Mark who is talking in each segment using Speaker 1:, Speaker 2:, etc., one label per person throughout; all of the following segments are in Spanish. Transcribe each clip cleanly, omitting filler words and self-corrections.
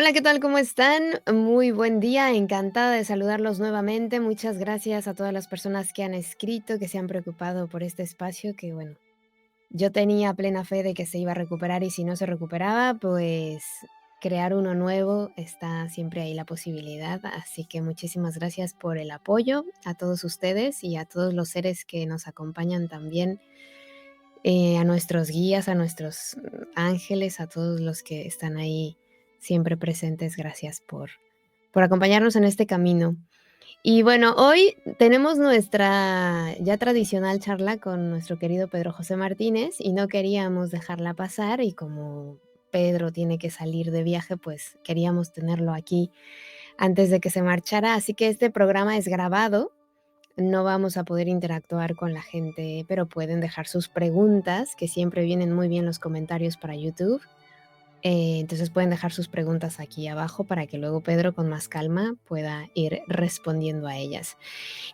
Speaker 1: Hola, ¿qué tal? ¿Cómo están? Muy buen día, encantada de saludarlos nuevamente. Muchas gracias a todas las personas que han escrito, que se han preocupado por este espacio, que bueno, yo tenía plena fe de que se iba a recuperar y si no se recuperaba, pues crear uno nuevo, está siempre ahí la posibilidad. Así que muchísimas gracias por el apoyo a todos ustedes y a todos los seres que nos acompañan también, a nuestros guías, a nuestros ángeles, a todos los que están ahí siempre presentes. Gracias por acompañarnos en este camino. Y bueno, hoy tenemos nuestra ya tradicional charla con nuestro querido Pedro José Martínez y no queríamos dejarla pasar y como Pedro tiene que salir de viaje, pues queríamos tenerlo aquí antes de que se marchara. Así que este programa es grabado, no vamos a poder interactuar con la gente, pero pueden dejar sus preguntas, que siempre vienen muy bien los comentarios para YouTube. Entonces pueden dejar sus preguntas aquí abajo para que luego Pedro con más calma pueda ir respondiendo a ellas.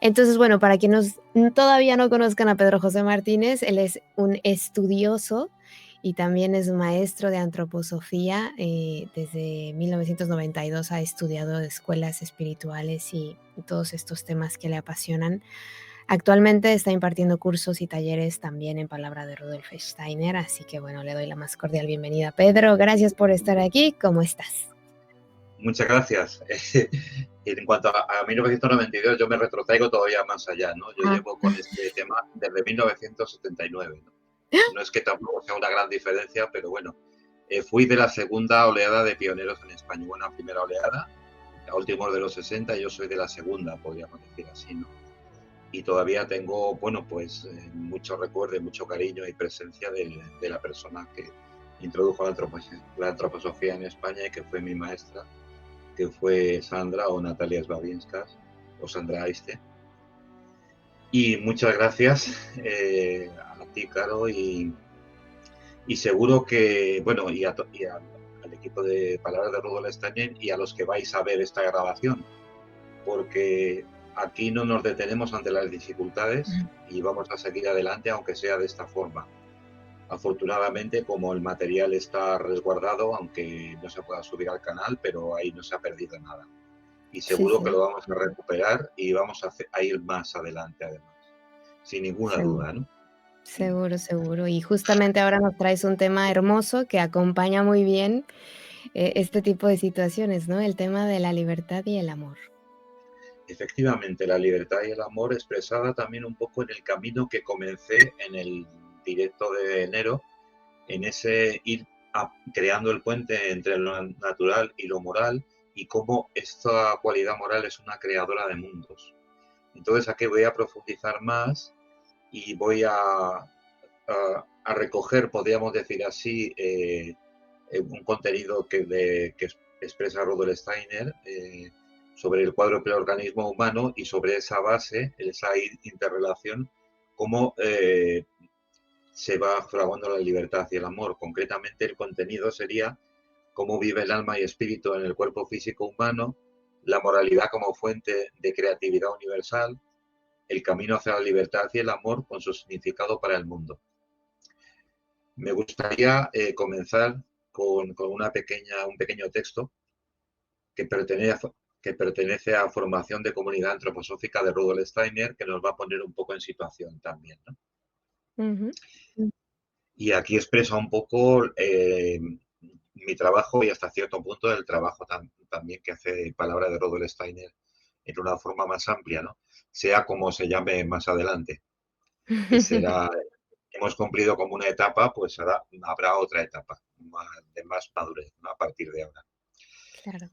Speaker 1: Entonces, bueno, para quienes todavía no conozcan a Pedro José Martínez, él es un estudioso y también es maestro de antroposofía. Desde 1992 ha estudiado escuelas espirituales y todos estos temas que le apasionan. Actualmente está impartiendo cursos y talleres también en palabra de Rudolf Steiner, así que bueno, le doy la más cordial bienvenida. Pedro, gracias por estar aquí. ¿Cómo estás?
Speaker 2: Muchas gracias. En cuanto a 1992, yo me retrotraigo todavía más allá, ¿no? Yo
Speaker 1: Ah,
Speaker 2: llevo con este tema desde 1979, ¿no? No es que tampoco sea una gran diferencia, pero bueno, fui de la segunda oleada de pioneros en España. Hubo una primera oleada, a últimos de los 60, yo soy de la segunda, podríamos decir así, ¿no? Y todavía tengo, bueno, pues mucho recuerdo, mucho cariño y presencia de la persona que introdujo la antroposofía en España y que fue mi maestra, que fue Sandra o Natalia Slavinskas o Sandra Aiste. Y muchas gracias a ti, Caro, y seguro que, bueno, al equipo de Palabras de Rudolf Steiner y a los que vais a ver esta grabación, porque aquí no nos detenemos ante las dificultades y vamos a seguir adelante, aunque sea de esta forma. Afortunadamente, como el material está resguardado, aunque no se pueda subir al canal, pero ahí no se ha perdido nada. Y
Speaker 1: sí,
Speaker 2: seguro que
Speaker 1: sí,
Speaker 2: lo vamos a recuperar y vamos a ir más adelante, además, sin ninguna
Speaker 1: seguro,
Speaker 2: duda, ¿no?
Speaker 1: seguro, seguro. Y justamente ahora nos traes un tema hermoso que acompaña muy bien este tipo de situaciones, ¿no? El tema de la libertad y el amor.
Speaker 2: Efectivamente, la libertad y el amor expresada también un poco en el camino que comencé en el directo de enero, en ese ir creando el puente entre lo natural y lo moral y cómo esta cualidad moral es una creadora de mundos. Entonces aquí voy a profundizar más y voy a recoger, podríamos decir así, un contenido que expresa Rudolf Steiner sobre el cuádruple organismo humano y sobre esa base, esa interrelación, cómo se va fraguando la libertad y el amor. Concretamente, el contenido sería cómo vive el alma y espíritu en el cuerpo físico humano, la moralidad como fuente de creatividad universal, el camino hacia la libertad y el amor con su significado para el mundo. Me gustaría comenzar con un pequeño texto que pertenece a Formación de Comunidad Antroposófica de Rudolf Steiner, que nos va a poner un poco en situación también, ¿no?
Speaker 1: Ujú.
Speaker 2: Y aquí expresa un poco mi trabajo y hasta cierto punto el trabajo también que hace Palabra de Rudolf Steiner en una forma más amplia, ¿no? Sea como se llame más adelante, que será, hemos cumplido como una etapa, pues ahora habrá otra etapa de más madurez, ¿no? A partir de ahora.
Speaker 1: Claro.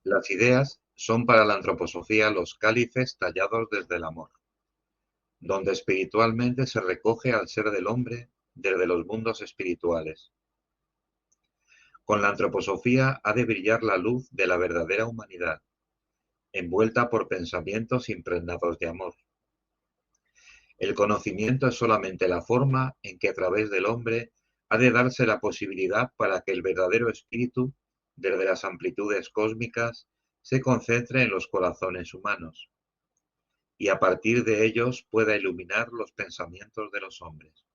Speaker 2: Las ideas son para la antroposofía los cálices tallados desde el amor, donde espiritualmente se recoge al ser del hombre desde los mundos espirituales. Con la antroposofía ha de brillar la luz de la verdadera humanidad, envuelta por pensamientos impregnados de amor. El conocimiento es solamente la forma en que a través del hombre ha de darse la posibilidad para que el verdadero espíritu, desde las amplitudes cósmicas, se concentre en los corazones humanos y a partir de ellos pueda iluminar los pensamientos de los hombres.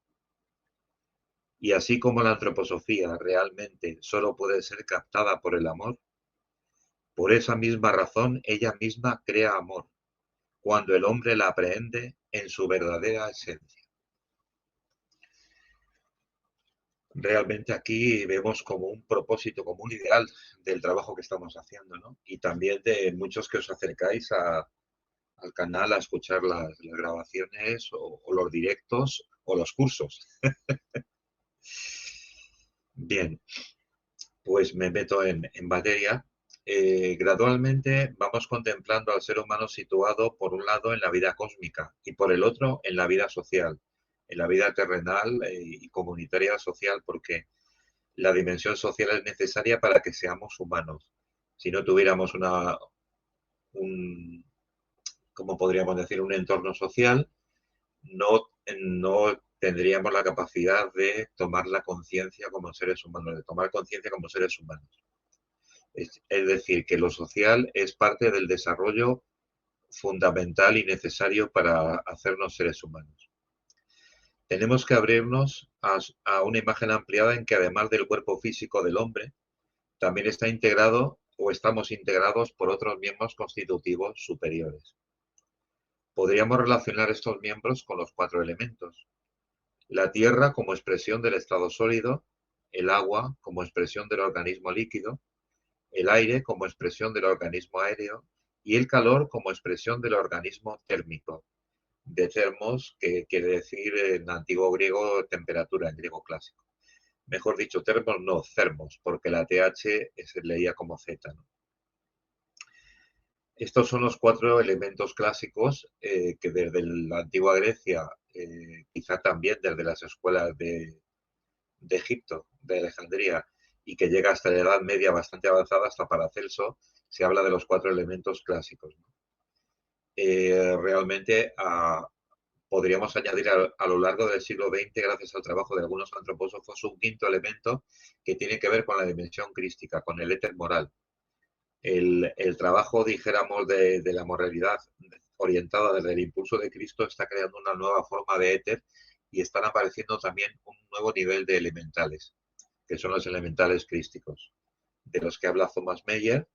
Speaker 2: Y así como la antroposofía realmente solo puede ser captada por el amor, Por esa misma razón, ella misma crea amor, cuando el hombre la aprehende en su verdadera esencia. Realmente aquí vemos como un propósito, como un ideal del trabajo que estamos haciendo, ¿no? Y también de muchos que os acercáis al canal a escuchar las grabaciones o los directos o los cursos. Bien, pues me meto en materia. Gradualmente vamos contemplando al ser humano situado por un lado en la vida cósmica y por el otro en la vida social, en la vida terrenal y comunitaria social, porque la dimensión social es necesaria para que seamos humanos. Si no tuviéramos un, ¿cómo podríamos decir? Un entorno social, no tendríamos la capacidad de tomar la conciencia como seres humanos, de tomar conciencia como seres humanos. Es decir, que lo social es parte del desarrollo fundamental y necesario para hacernos seres humanos. Tenemos que abrirnos a una imagen ampliada en que además del cuerpo físico del hombre, también está integrado o estamos integrados por otros miembros constitutivos superiores. Podríamos relacionar estos miembros con los cuatro elementos. La tierra como expresión del estado sólido, el agua como expresión del organismo líquido, el aire como expresión del organismo aéreo y el calor como expresión del organismo térmico. De termos, que quiere decir en antiguo griego temperatura, en griego clásico. Mejor dicho, termos no, cermos, porque la TH se leía como Z, ¿no? Estos son los cuatro elementos clásicos que desde la antigua Grecia, quizá también desde las escuelas de Egipto, de Alejandría, y que llega hasta la Edad Media bastante avanzada, hasta Paracelso, se habla de los cuatro elementos clásicos, ¿no? Realmente podríamos añadir a lo largo del siglo XX, gracias al trabajo de algunos antropósofos, un quinto elemento que tiene que ver con la dimensión crística, con el éter moral. El trabajo, dijéramos, de la moralidad orientada desde el impulso de Cristo está creando una nueva forma de éter y están apareciendo también un nuevo nivel de elementales, que son los elementales crísticos, de los que habla Thomas Meyer,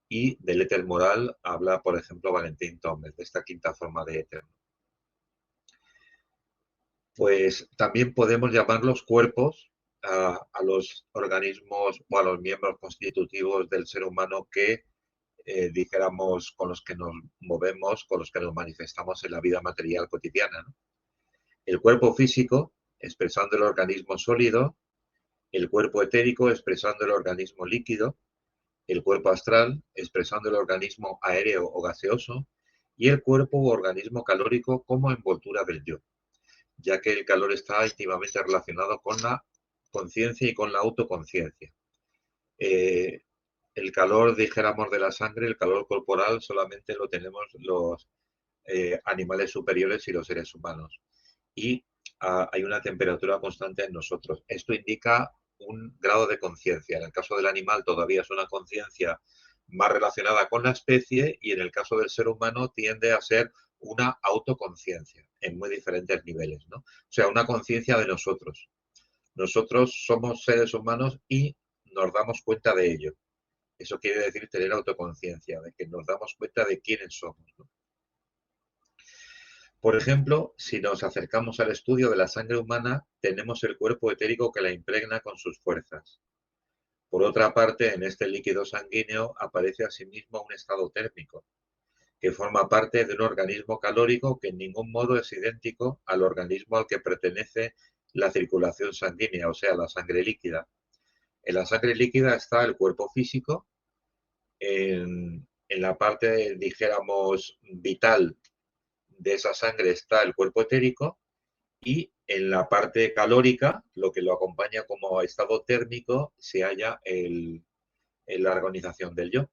Speaker 2: y del éter moral habla, por ejemplo, Valentín Thomas, de esta quinta forma de éter. Pues también podemos llamar los cuerpos a los organismos o a los miembros constitutivos del ser humano que dijéramos, con los que nos movemos, con los que nos manifestamos en la vida material cotidiana, ¿no? El cuerpo físico, expresando el organismo sólido, el cuerpo etérico, expresando el organismo líquido, el cuerpo astral, expresando el organismo aéreo o gaseoso, y el cuerpo u organismo calórico como envoltura del yo, ya que el calor está íntimamente relacionado con la conciencia y con la autoconciencia. El calor, dijéramos, de la sangre, el calor corporal, solamente lo tenemos los animales superiores y los seres humanos. Y hay una temperatura constante en nosotros. Esto indica un grado de conciencia. En el caso del animal todavía es una conciencia más relacionada con la especie y en el caso del ser humano tiende a ser una autoconciencia en muy diferentes niveles, ¿no? O sea, una conciencia de nosotros. Nosotros somos seres humanos y nos damos cuenta de ello. Eso quiere decir tener autoconciencia, de que nos damos cuenta de quiénes somos, ¿no? Por ejemplo, si nos acercamos al estudio de la sangre humana, tenemos el cuerpo etérico que la impregna con sus fuerzas. Por otra parte, en este líquido sanguíneo aparece asimismo un estado térmico, que forma parte de un organismo calórico que en ningún modo es idéntico al organismo al que pertenece la circulación sanguínea, o sea, la sangre líquida. En la sangre líquida está el cuerpo físico, en la parte, dijéramos, vital de esa sangre está el cuerpo etérico y en la parte calórica, lo que lo acompaña como estado térmico, se halla la organización del yo.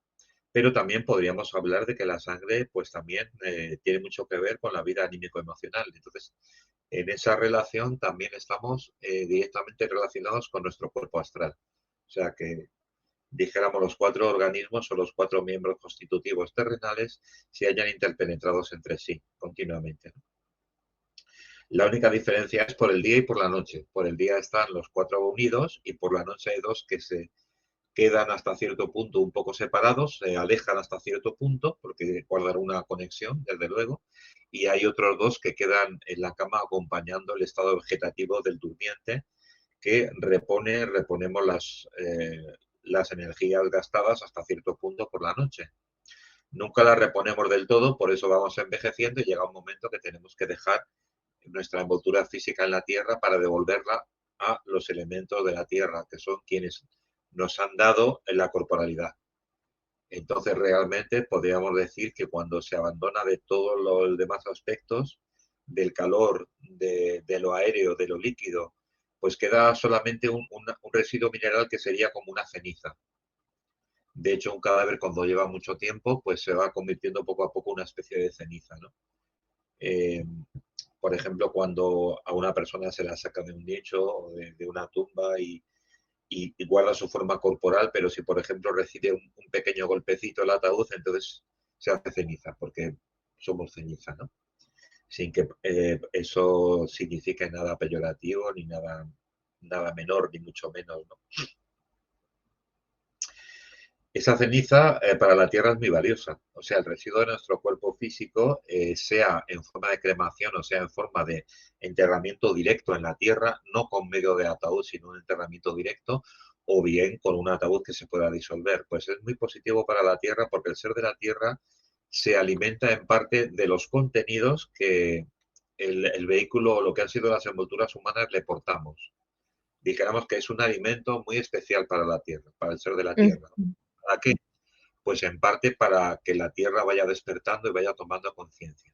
Speaker 2: Pero también podríamos hablar de que la sangre pues también tiene mucho que ver con la vida anímico-emocional. Entonces, en esa relación también estamos directamente relacionados con nuestro cuerpo astral. O sea que dijéramos los cuatro organismos o los cuatro miembros constitutivos terrenales se hayan interpenetrados entre sí continuamente, ¿no? La única diferencia es por el día y por la noche. Por el día están los cuatro unidos y por la noche hay dos que se quedan hasta cierto punto un poco separados, se alejan hasta cierto punto, porque guardan una conexión, desde luego, y hay otros dos que quedan en la cama acompañando el estado vegetativo del durmiente, que reponemos las energías gastadas hasta cierto punto por la noche. Nunca las reponemos del todo, por eso vamos envejeciendo y llega un momento que tenemos que dejar nuestra envoltura física en la Tierra para devolverla a los elementos de la Tierra, que son quienes nos han dado en la corporalidad. Entonces, realmente podríamos decir que cuando se abandona de todos los demás aspectos, del calor, de lo aéreo, de lo líquido, pues queda solamente un residuo mineral que sería como una ceniza. De hecho, un cadáver cuando lleva mucho tiempo, pues se va convirtiendo poco a poco en una especie de ceniza, ¿no? Eh, por ejemplo, cuando a una persona se la saca de un nicho o de una tumba y guarda su forma corporal, pero si, por ejemplo, recibe un pequeño golpecito el ataúd, entonces se hace ceniza, porque somos ceniza, ¿no? Sin que eso signifique nada peyorativo, ni nada menor, ni mucho menos, ¿no? Esa ceniza para la Tierra es muy valiosa. O sea, el residuo de nuestro cuerpo físico, sea en forma de cremación o sea en forma de enterramiento directo en la Tierra, no con medio de ataúd, sino un enterramiento directo, o bien con un ataúd que se pueda disolver. Pues es muy positivo para la Tierra porque el ser de la Tierra se alimenta en parte de los contenidos que el vehículo o lo que han sido las envolturas humanas le portamos. Dijéramos que es un alimento muy especial para la Tierra, para el ser de la Tierra.
Speaker 1: Ujú.
Speaker 2: ¿Para qué? Pues en parte para que la Tierra vaya despertando y vaya tomando conciencia.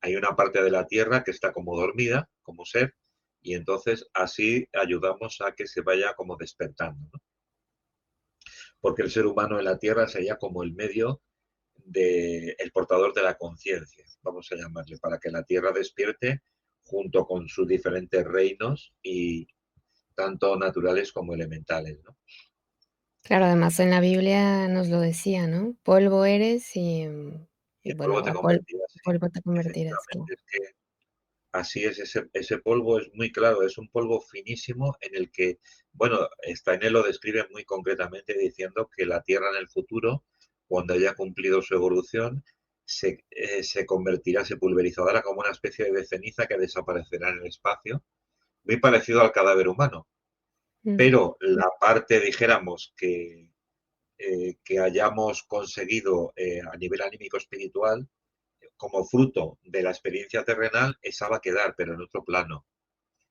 Speaker 2: Hay una parte de la Tierra que está como dormida, como ser, y entonces así ayudamos a que se vaya como despertando, ¿no? Porque el ser humano en la Tierra sería como el medio el portador de la conciencia, vamos a llamarle, para que la Tierra despierte junto con sus diferentes reinos y tanto naturales como elementales, ¿no?
Speaker 1: Claro, además en la Biblia nos lo decía, ¿no? Polvo eres y
Speaker 2: Y luego
Speaker 1: bueno,
Speaker 2: te
Speaker 1: a
Speaker 2: convertirás, sí,
Speaker 1: polvo te convertirás, claro.
Speaker 2: efectivamente, es que así es, ese polvo es muy claro, es un polvo finísimo en el que, bueno, Steiner lo describe muy concretamente diciendo que la Tierra en el futuro, cuando haya cumplido su evolución, se convertirá, se pulverizará como una especie de ceniza que desaparecerá en el espacio, muy parecido al cadáver humano.
Speaker 1: Mm.
Speaker 2: Pero la parte, dijéramos, que hayamos conseguido a nivel anímico espiritual, como fruto de la experiencia terrenal, esa va a quedar, pero en otro plano.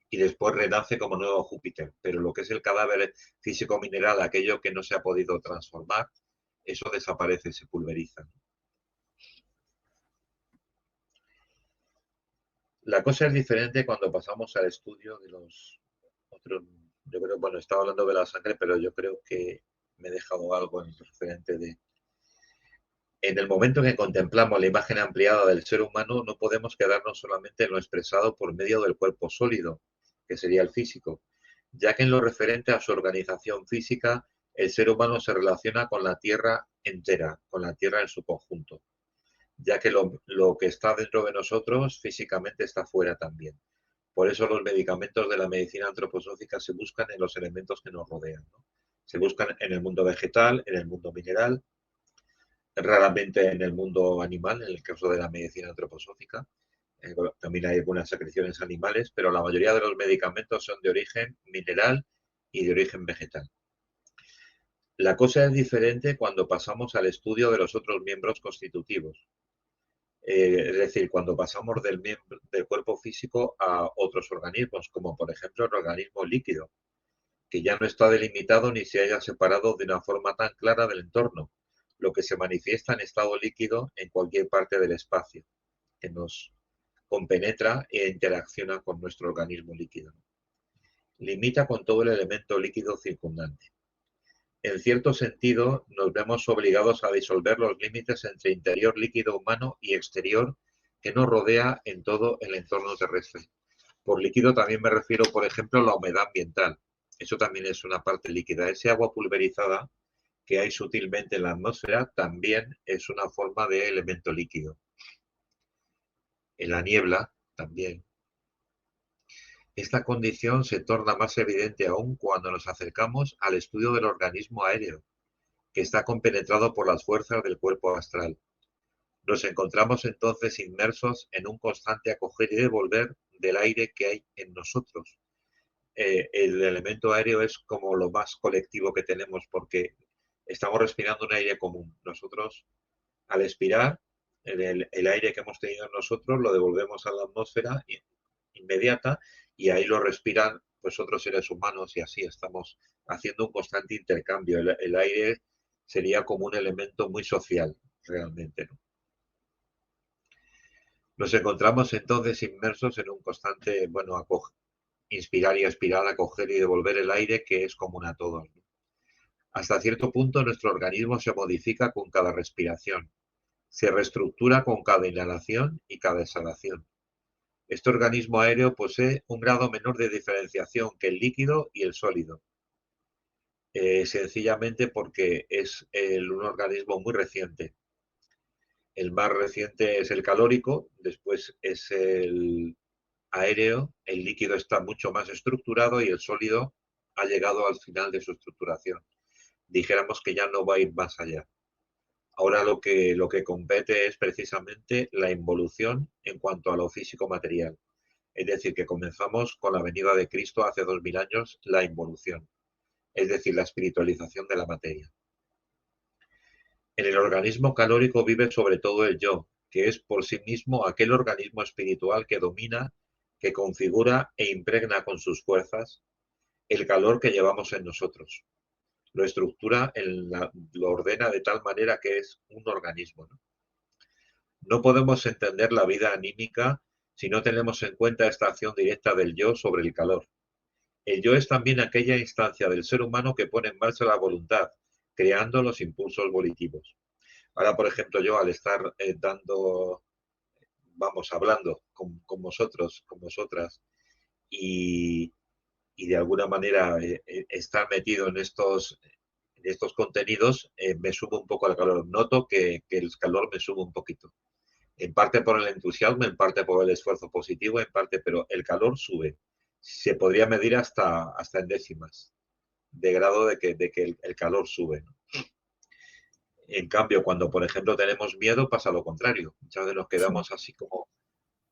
Speaker 2: Y después renace como nuevo Júpiter. Pero lo que es el cadáver físico mineral, aquello que no se ha podido transformar, eso desaparece, se pulveriza. La cosa es diferente cuando pasamos al estudio de los otros. Yo creo, bueno, estaba hablando de la sangre, pero yo creo que me he dejado algo en referente de. En el momento en que contemplamos la imagen ampliada del ser humano, no podemos quedarnos solamente en lo expresado por medio del cuerpo sólido, que sería el físico, ya que en lo referente a su organización física, el ser humano se relaciona con la Tierra entera, con la Tierra en su conjunto, ya que lo que está dentro de nosotros físicamente está fuera también. Por eso los medicamentos de la medicina antroposófica se buscan en los elementos que nos rodean, ¿no? Se buscan en el mundo vegetal, en el mundo mineral, raramente en el mundo animal, en el caso de la medicina antroposófica. También hay algunas secreciones animales, pero la mayoría de los medicamentos son de origen mineral y de origen vegetal. La cosa es diferente cuando pasamos al estudio de los otros miembros constitutivos. Es decir, cuando pasamos del cuerpo físico a otros organismos, como por ejemplo el organismo líquido, que ya no está delimitado ni se haya separado de una forma tan clara del entorno, lo que se manifiesta en estado líquido en cualquier parte del espacio, que nos compenetra e interacciona con nuestro organismo líquido. Limita con todo el elemento líquido circundante. En cierto sentido, nos vemos obligados a disolver los límites entre interior líquido humano y exterior que nos rodea en todo el entorno terrestre. Por líquido también me refiero, por ejemplo, a la humedad ambiental. Eso también es una parte líquida. Ese agua pulverizada que hay sutilmente en la atmósfera también es una forma de elemento líquido. En la niebla también. Esta condición se torna más evidente aún cuando nos acercamos al estudio del organismo aéreo, que está compenetrado por las fuerzas del cuerpo astral. Nos encontramos entonces inmersos en un constante acoger y devolver del aire que hay en nosotros. El elemento aéreo es como lo más colectivo que tenemos porque estamos respirando un aire común. Nosotros, al expirar, el aire que hemos tenido en nosotros lo devolvemos a la atmósfera inmediata y ahí lo respiran pues otros seres humanos y así estamos haciendo un constante intercambio. El aire sería como un elemento muy social realmente, ¿no? Nos encontramos entonces inmersos en un constante, bueno, inspirar y expirar, acoger y devolver el aire que es común a todos, ¿no? Hasta cierto punto nuestro organismo se modifica con cada respiración, se reestructura con cada inhalación y cada exhalación. Este organismo aéreo posee un grado menor de diferenciación que el líquido y el sólido, sencillamente porque es un organismo muy reciente. El más reciente es el calórico, después es el aéreo, el líquido está mucho más estructurado y el sólido ha llegado al final de su estructuración. Dijéramos que ya no va a ir más allá. Ahora lo que compete es precisamente la involución en cuanto a lo físico material. Es decir, que comenzamos con la venida de Cristo hace 2000 años, la involución, es decir, la espiritualización de la materia. En el organismo calórico vive sobre todo el yo, que es por sí mismo aquel organismo espiritual que domina, que configura e impregna con sus fuerzas el calor que llevamos en nosotros. Lo estructura, lo ordena de tal manera que es un organismo, ¿no? No podemos entender la vida anímica si no tenemos en cuenta esta acción directa del yo sobre el calor. El yo es también aquella instancia del ser humano que pone en marcha la voluntad, creando los impulsos volitivos. Ahora, por ejemplo, yo al estar hablando con vosotros, con vosotras, y, y de alguna manera estar metido en estos contenidos, me sube un poco el calor. Noto que el calor me sube un poquito. En parte por el entusiasmo, en parte por el esfuerzo positivo, en parte, pero el calor sube. Se podría medir hasta en décimas de grado de que el calor sube, ¿no? En cambio, cuando, por ejemplo, tenemos miedo, pasa lo contrario. Muchas veces nos
Speaker 1: Sí,
Speaker 2: quedamos así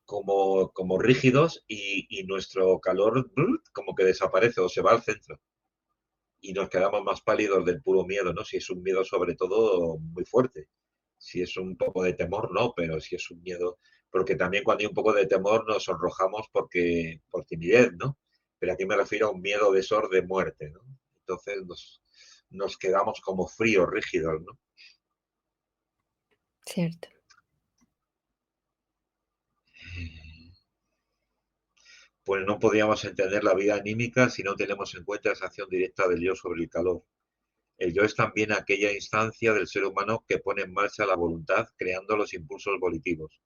Speaker 2: como rígidos y nuestro calor como que desaparece o se va al centro y nos quedamos más pálidos del puro miedo, ¿no? Si es un miedo sobre todo muy fuerte. Si es un poco de temor, no, pero si es un miedo, porque también cuando hay un poco de temor nos sonrojamos por timidez, ¿no? Pero aquí me refiero a un miedo de de muerte, ¿no? Entonces nos quedamos como fríos, rígidos, ¿no?
Speaker 1: cierto.
Speaker 2: Pues no podríamos entender la vida anímica si no tenemos en cuenta esa acción directa del yo sobre el calor. El yo es también aquella instancia del ser humano que pone en marcha la voluntad, creando los impulsos volitivos.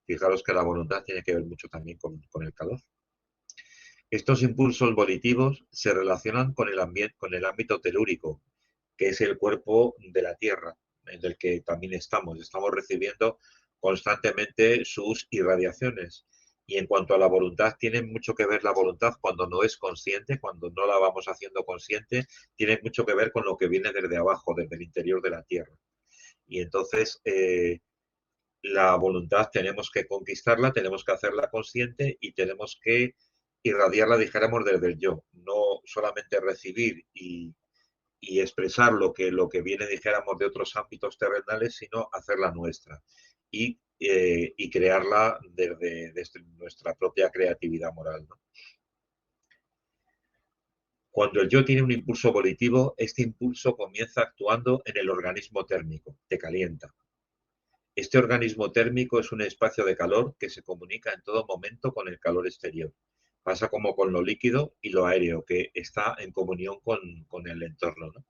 Speaker 2: Fijaros que la voluntad tiene que ver mucho también con el calor. Estos impulsos volitivos se relacionan con el ambiente, con el ámbito telúrico, que es el cuerpo de la Tierra, en el que también estamos. Estamos recibiendo constantemente sus irradiaciones. Y en cuanto a la voluntad, tiene mucho que ver la voluntad cuando no es consciente, cuando no la vamos haciendo consciente, tiene mucho que ver con lo que viene desde abajo, desde el interior de la Tierra. Y entonces la voluntad tenemos que conquistarla, tenemos que hacerla consciente y tenemos que irradiarla, dijéramos, desde el yo. No solamente recibir y expresar lo que viene, dijéramos, de otros ámbitos terrenales, sino hacerla nuestra y crearla desde nuestra propia creatividad moral, ¿no? Cuando el yo tiene un impulso volitivo, este impulso comienza actuando en el organismo térmico, te calienta. Este organismo térmico es un espacio de calor que se comunica en todo momento con el calor exterior. Pasa como con lo líquido y lo aéreo, que está en comunión con el entorno, ¿no?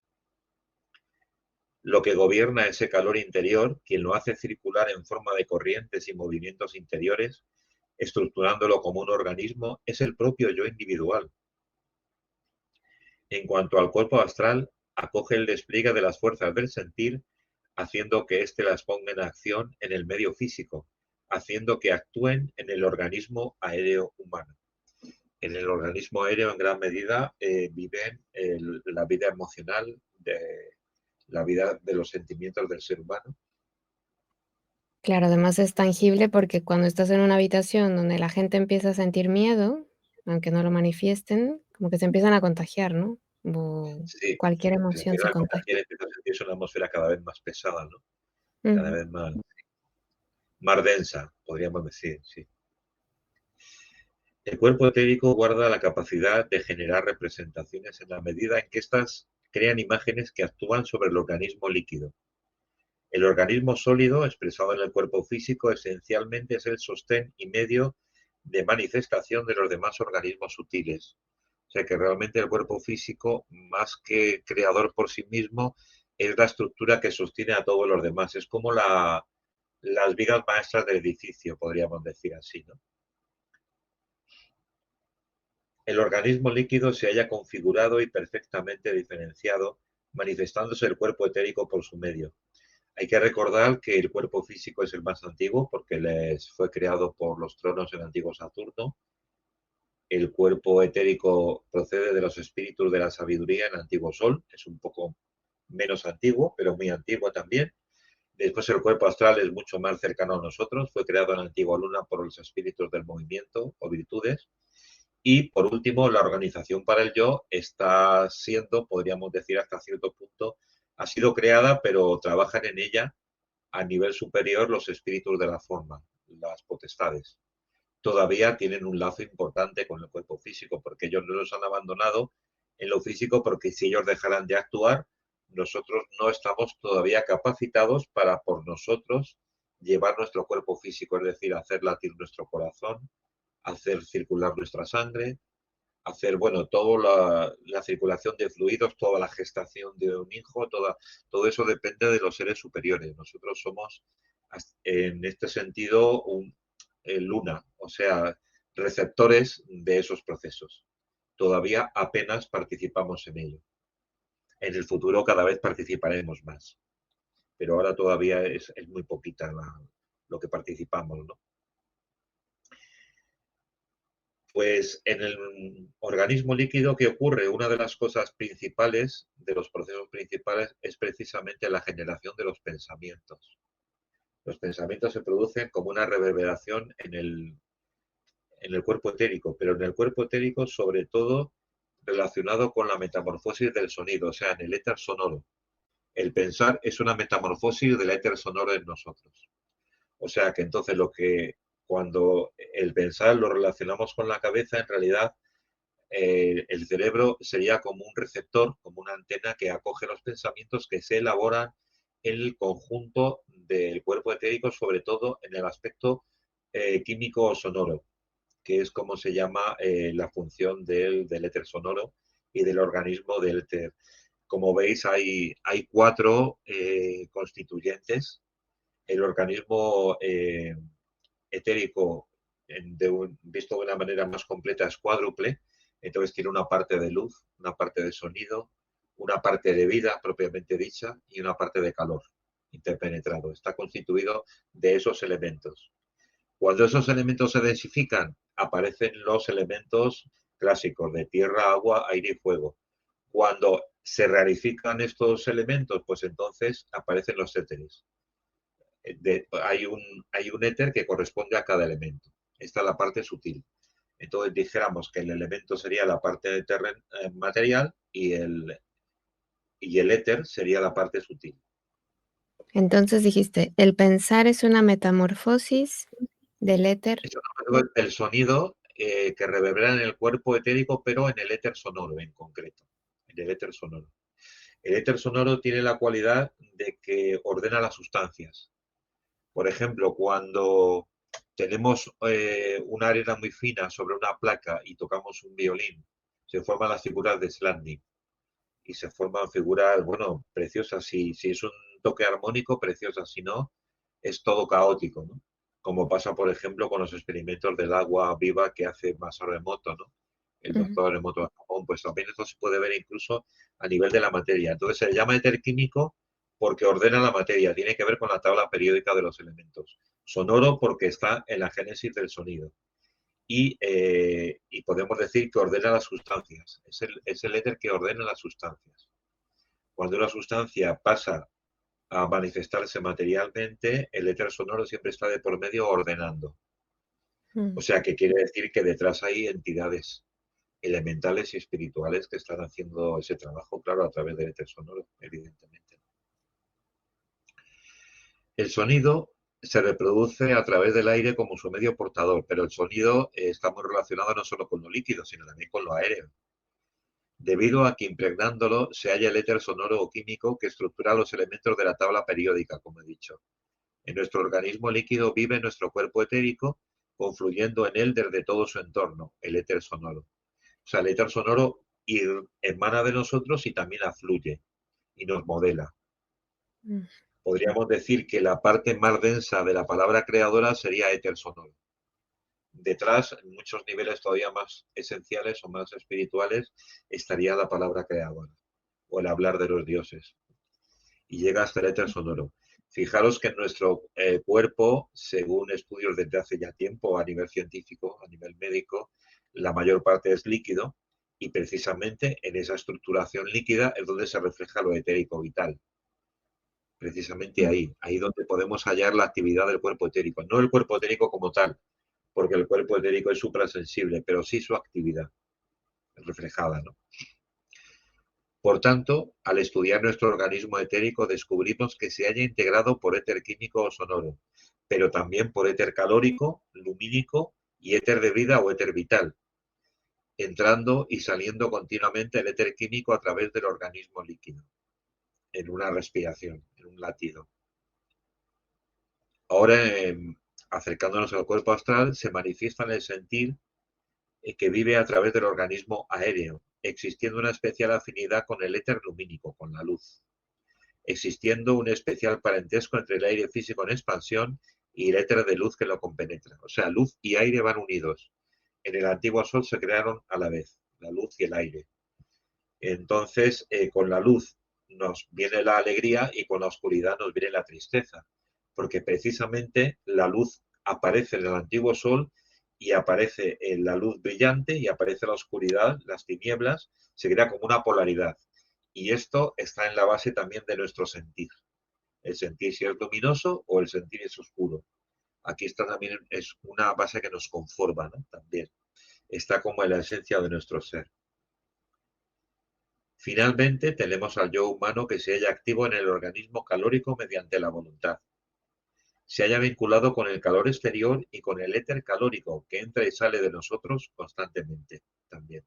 Speaker 2: Lo que gobierna ese calor interior, quien lo hace circular en forma de corrientes y movimientos interiores, estructurándolo como un organismo, es el propio yo individual. En cuanto al cuerpo astral, acoge el despliegue de las fuerzas del sentir, haciendo que éste las ponga en acción en el medio físico, haciendo que actúen en el organismo aéreo humano. En el organismo aéreo, en gran medida, viven la vida emocional, la vida de los sentimientos del ser humano.
Speaker 1: Claro, además es tangible porque cuando estás en una habitación donde la gente empieza a sentir miedo, aunque no lo manifiesten, como que se empiezan a contagiar, ¿no? O
Speaker 2: Sí,
Speaker 1: cualquier
Speaker 2: se
Speaker 1: emoción
Speaker 2: empieza
Speaker 1: se
Speaker 2: a
Speaker 1: contagia.
Speaker 2: contagiar, empieza a sentirse una atmósfera cada vez más pesada, ¿no? Cada
Speaker 1: Ujú.
Speaker 2: vez más densa, podríamos decir, sí. El cuerpo etérico guarda la capacidad de generar representaciones en la medida en que éstas crean imágenes que actúan sobre el organismo líquido. El organismo sólido, expresado en el cuerpo físico, esencialmente es el sostén y medio de manifestación de los demás organismos sutiles. O sea que realmente el cuerpo físico, más que creador por sí mismo, es la estructura que sostiene a todos los demás. Es como las vigas maestras del edificio, podríamos decir así, ¿no? El organismo líquido se halla configurado y perfectamente diferenciado, manifestándose el cuerpo etérico por su medio. Hay que recordar que el cuerpo físico es el más antiguo porque les fue creado por los tronos del antiguo Saturno. El cuerpo etérico procede de los espíritus de la sabiduría en el antiguo Sol, es un poco menos antiguo, pero muy antiguo también. Después el cuerpo astral es mucho más cercano a nosotros, fue creado en la antigua Luna por los espíritus del movimiento o virtudes. Y por último, la organización para el yo está siendo, podríamos decir hasta cierto punto, ha sido creada, pero trabajan en ella a nivel superior los espíritus de la forma, las potestades. Todavía tienen un lazo importante con el cuerpo físico, porque ellos no los han abandonado en lo físico, porque si ellos dejaran de actuar, nosotros no estamos todavía capacitados para por nosotros llevar nuestro cuerpo físico, es decir, hacer latir nuestro corazón, hacer circular nuestra sangre, hacer, bueno, toda la circulación de fluidos, toda la gestación de un hijo, todo eso depende de los seres superiores. Nosotros somos, en este sentido, luna, o sea, receptores de esos procesos. Todavía apenas participamos en ello. En el futuro cada vez participaremos más, pero ahora todavía es muy poquita lo que participamos, ¿no? Pues en el organismo líquido, ¿qué ocurre? Una de las cosas principales, de los procesos principales, es precisamente la generación de los pensamientos. Los pensamientos se producen como una reverberación en el cuerpo etérico, pero en el cuerpo etérico sobre todo relacionado con la metamorfosis del sonido, o sea, en el éter sonoro. El pensar es una metamorfosis del éter sonoro en nosotros. O sea que entonces cuando el pensar lo relacionamos con la cabeza, en realidad el cerebro sería como un receptor, como una antena que acoge los pensamientos que se elaboran en el conjunto del cuerpo etérico, sobre todo en el aspecto químico o sonoro, que es como se llama la función del éter sonoro y del organismo del éter. Como veis, hay cuatro constituyentes. El organismo etérico, visto de una manera más completa, es cuádruple. Entonces tiene una parte de luz, una parte de sonido, una parte de vida propiamente dicha y una parte de calor interpenetrado. Está constituido de esos elementos. Cuando esos elementos se densifican, aparecen los elementos clásicos de tierra, agua, aire y fuego. Cuando se rarifican estos elementos, pues entonces aparecen los éteres. Hay un éter que corresponde a cada elemento. Esta es la parte sutil. Entonces dijéramos que el elemento sería la parte material y el éter sería la parte sutil.
Speaker 1: Entonces dijiste, el pensar es una metamorfosis del éter.
Speaker 2: Eso el sonido que reverbera en el cuerpo etérico, pero en el éter sonoro en concreto. En el éter sonoro. El éter sonoro tiene la cualidad de que ordena las sustancias. Por ejemplo, cuando tenemos una arena muy fina sobre una placa y tocamos un violín, se forman las figuras de Slanding y se forman figuras, bueno, preciosas. Si es un toque armónico, preciosas. Si no, es todo caótico, ¿no? Como pasa, por ejemplo, con los experimentos del agua viva que hace Masaru Emoto, ¿no? El
Speaker 1: Ujú.
Speaker 2: doctor Emoto de Japón, pues también esto se puede ver incluso a nivel de la materia. Entonces se le llama éter químico porque ordena la materia, tiene que ver con la tabla periódica de los elementos. Sonoro porque está en la génesis del sonido. y podemos decir que ordena las sustancias. Es el éter que ordena las sustancias. Cuando una sustancia pasa a manifestarse materialmente, el éter sonoro siempre está de por medio ordenando. O
Speaker 1: mm.
Speaker 2: sea, que quiere decir que detrás hay entidades elementales y espirituales que están haciendo ese trabajo, claro, a través del éter sonoro, evidentemente. El sonido se reproduce a través del aire como su medio portador, pero el sonido está muy relacionado no solo con lo líquido, sino también con lo aéreo, debido a que impregnándolo se halla el éter sonoro o químico que estructura los elementos de la tabla periódica, como he dicho. En nuestro organismo líquido vive nuestro cuerpo etérico, confluyendo en él desde todo su entorno, el éter sonoro. O sea, el éter sonoro emana de nosotros y también afluye y nos modela.
Speaker 1: Mm,
Speaker 2: Podríamos decir que la parte más densa de la palabra creadora sería éter sonoro. Detrás, en muchos niveles todavía más esenciales o más espirituales, estaría la palabra creadora o el hablar de los dioses. Y llega hasta el éter sonoro. Fijaros que en nuestro cuerpo, según estudios desde hace ya tiempo a nivel científico, a nivel médico, la mayor parte es líquido y precisamente en esa estructuración líquida es donde se refleja lo etérico vital. Precisamente
Speaker 1: mm,
Speaker 2: ahí donde podemos hallar la actividad del cuerpo etérico. No el cuerpo etérico como tal, porque el cuerpo etérico es suprasensible, pero sí su actividad reflejada, ¿no? Por tanto, al estudiar nuestro organismo etérico descubrimos que se halla integrado por éter químico o sonoro, pero también por éter calórico, lumínico y éter de vida o éter vital, entrando y saliendo continuamente el éter químico a través del organismo líquido, en una respiración, en un latido. Ahora, acercándonos al cuerpo astral, se manifiesta en el sentir que vive a través del organismo aéreo, existiendo una especial afinidad con el éter lumínico, con la luz, existiendo un especial parentesco entre el aire físico en expansión y el éter de luz que lo compenetra. O sea, luz y aire van unidos. En el antiguo Sol se crearon a la vez, la luz y el aire. Entonces, con la luz nos viene la alegría y con la oscuridad nos viene la tristeza, porque precisamente la luz aparece en el antiguo Sol y aparece en la luz brillante y aparece la oscuridad, las tinieblas, se crea como una polaridad. Y esto está en la base también de nuestro sentir. El sentir si es luminoso o el sentir es oscuro. Aquí está también, es una base que nos conforma, ¿no? También está como en la esencia de nuestro ser. Finalmente, tenemos al yo humano que se halla activo en el organismo calórico mediante la voluntad. Se halla vinculado con el calor exterior y con el éter calórico que entra y sale de nosotros constantemente también.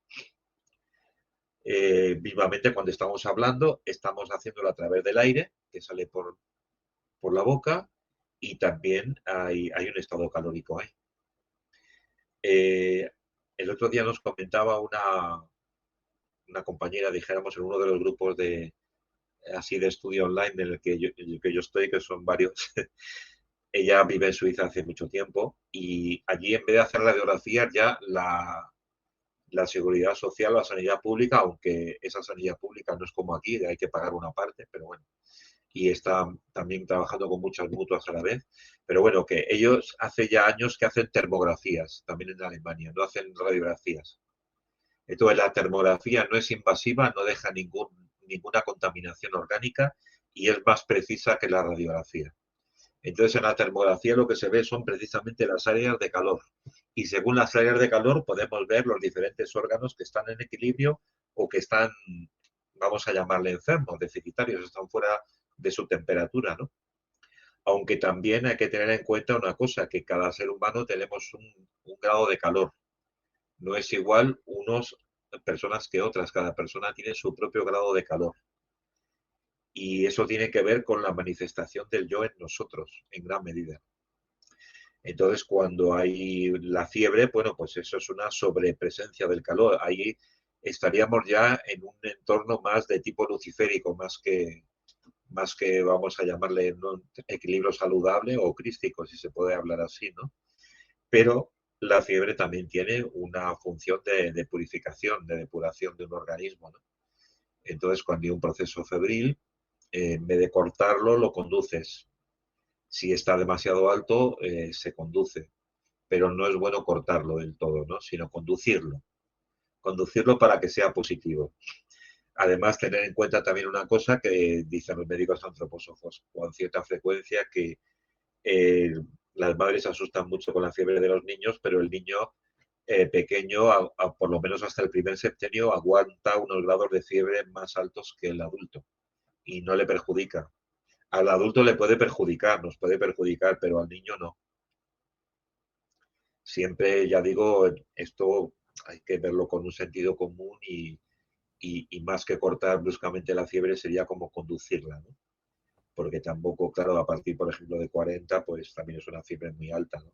Speaker 2: Vivamente cuando estamos hablando, estamos haciéndolo a través del aire que sale por la boca y también hay un estado calórico ahí. El otro día nos comentaba una compañera, dijéramos, en uno de los grupos de así de estudio online en el que yo estoy, que son varios. Ella vive en Suiza hace mucho tiempo y allí en vez de hacer radiografías ya la seguridad social, la sanidad pública, aunque esa sanidad pública no es como aquí, hay que pagar una parte, pero bueno, y está también trabajando con muchas mutuas a la vez. Pero bueno, que ellos hace ya años que hacen termografías, también en Alemania, no hacen radiografías. Entonces la termografía no es invasiva, no deja ninguna contaminación orgánica y es más precisa que la radiografía. Entonces en la termografía lo que se ve son precisamente las áreas de calor y según las áreas de calor podemos ver los diferentes órganos que están en equilibrio o que están, vamos a llamarle enfermos, deficitarios, están fuera de su temperatura, ¿no? Aunque también hay que tener en cuenta una cosa, que cada ser humano tenemos un grado de calor. No es igual unos personas que otras, cada persona tiene su propio grado de calor. Y eso tiene que ver con la manifestación del yo en nosotros, en gran medida. Entonces, cuando hay la fiebre, bueno, pues eso es una sobrepresencia del calor. Ahí estaríamos ya en un entorno más de tipo luciférico, más que vamos a llamarle un equilibrio saludable o crístico, si se puede hablar así, ¿no? Pero la fiebre también tiene una función de purificación, de depuración de un organismo, ¿no? Entonces, cuando hay un proceso febril, en vez de cortarlo, lo conduces. Si está demasiado alto, se conduce. pero no es bueno cortarlo del todo, ¿no? Sino conducirlo para que sea positivo. Además, tener en cuenta también una cosa que dicen los médicos antropósofos con cierta frecuencia, que eh, las madres se asustan mucho con la fiebre de los niños, pero el niño pequeño, por lo menos hasta el primer septenio, aguanta unos grados de fiebre más altos que el adulto y no le perjudica. Al adulto le puede perjudicar, nos puede perjudicar, pero al niño no. Siempre, ya digo, esto hay que verlo con un sentido común y más que cortar bruscamente la fiebre sería como conducirla, ¿no? Porque tampoco, claro, a partir, por ejemplo, de 40, pues también es una fiebre muy alta, ¿no?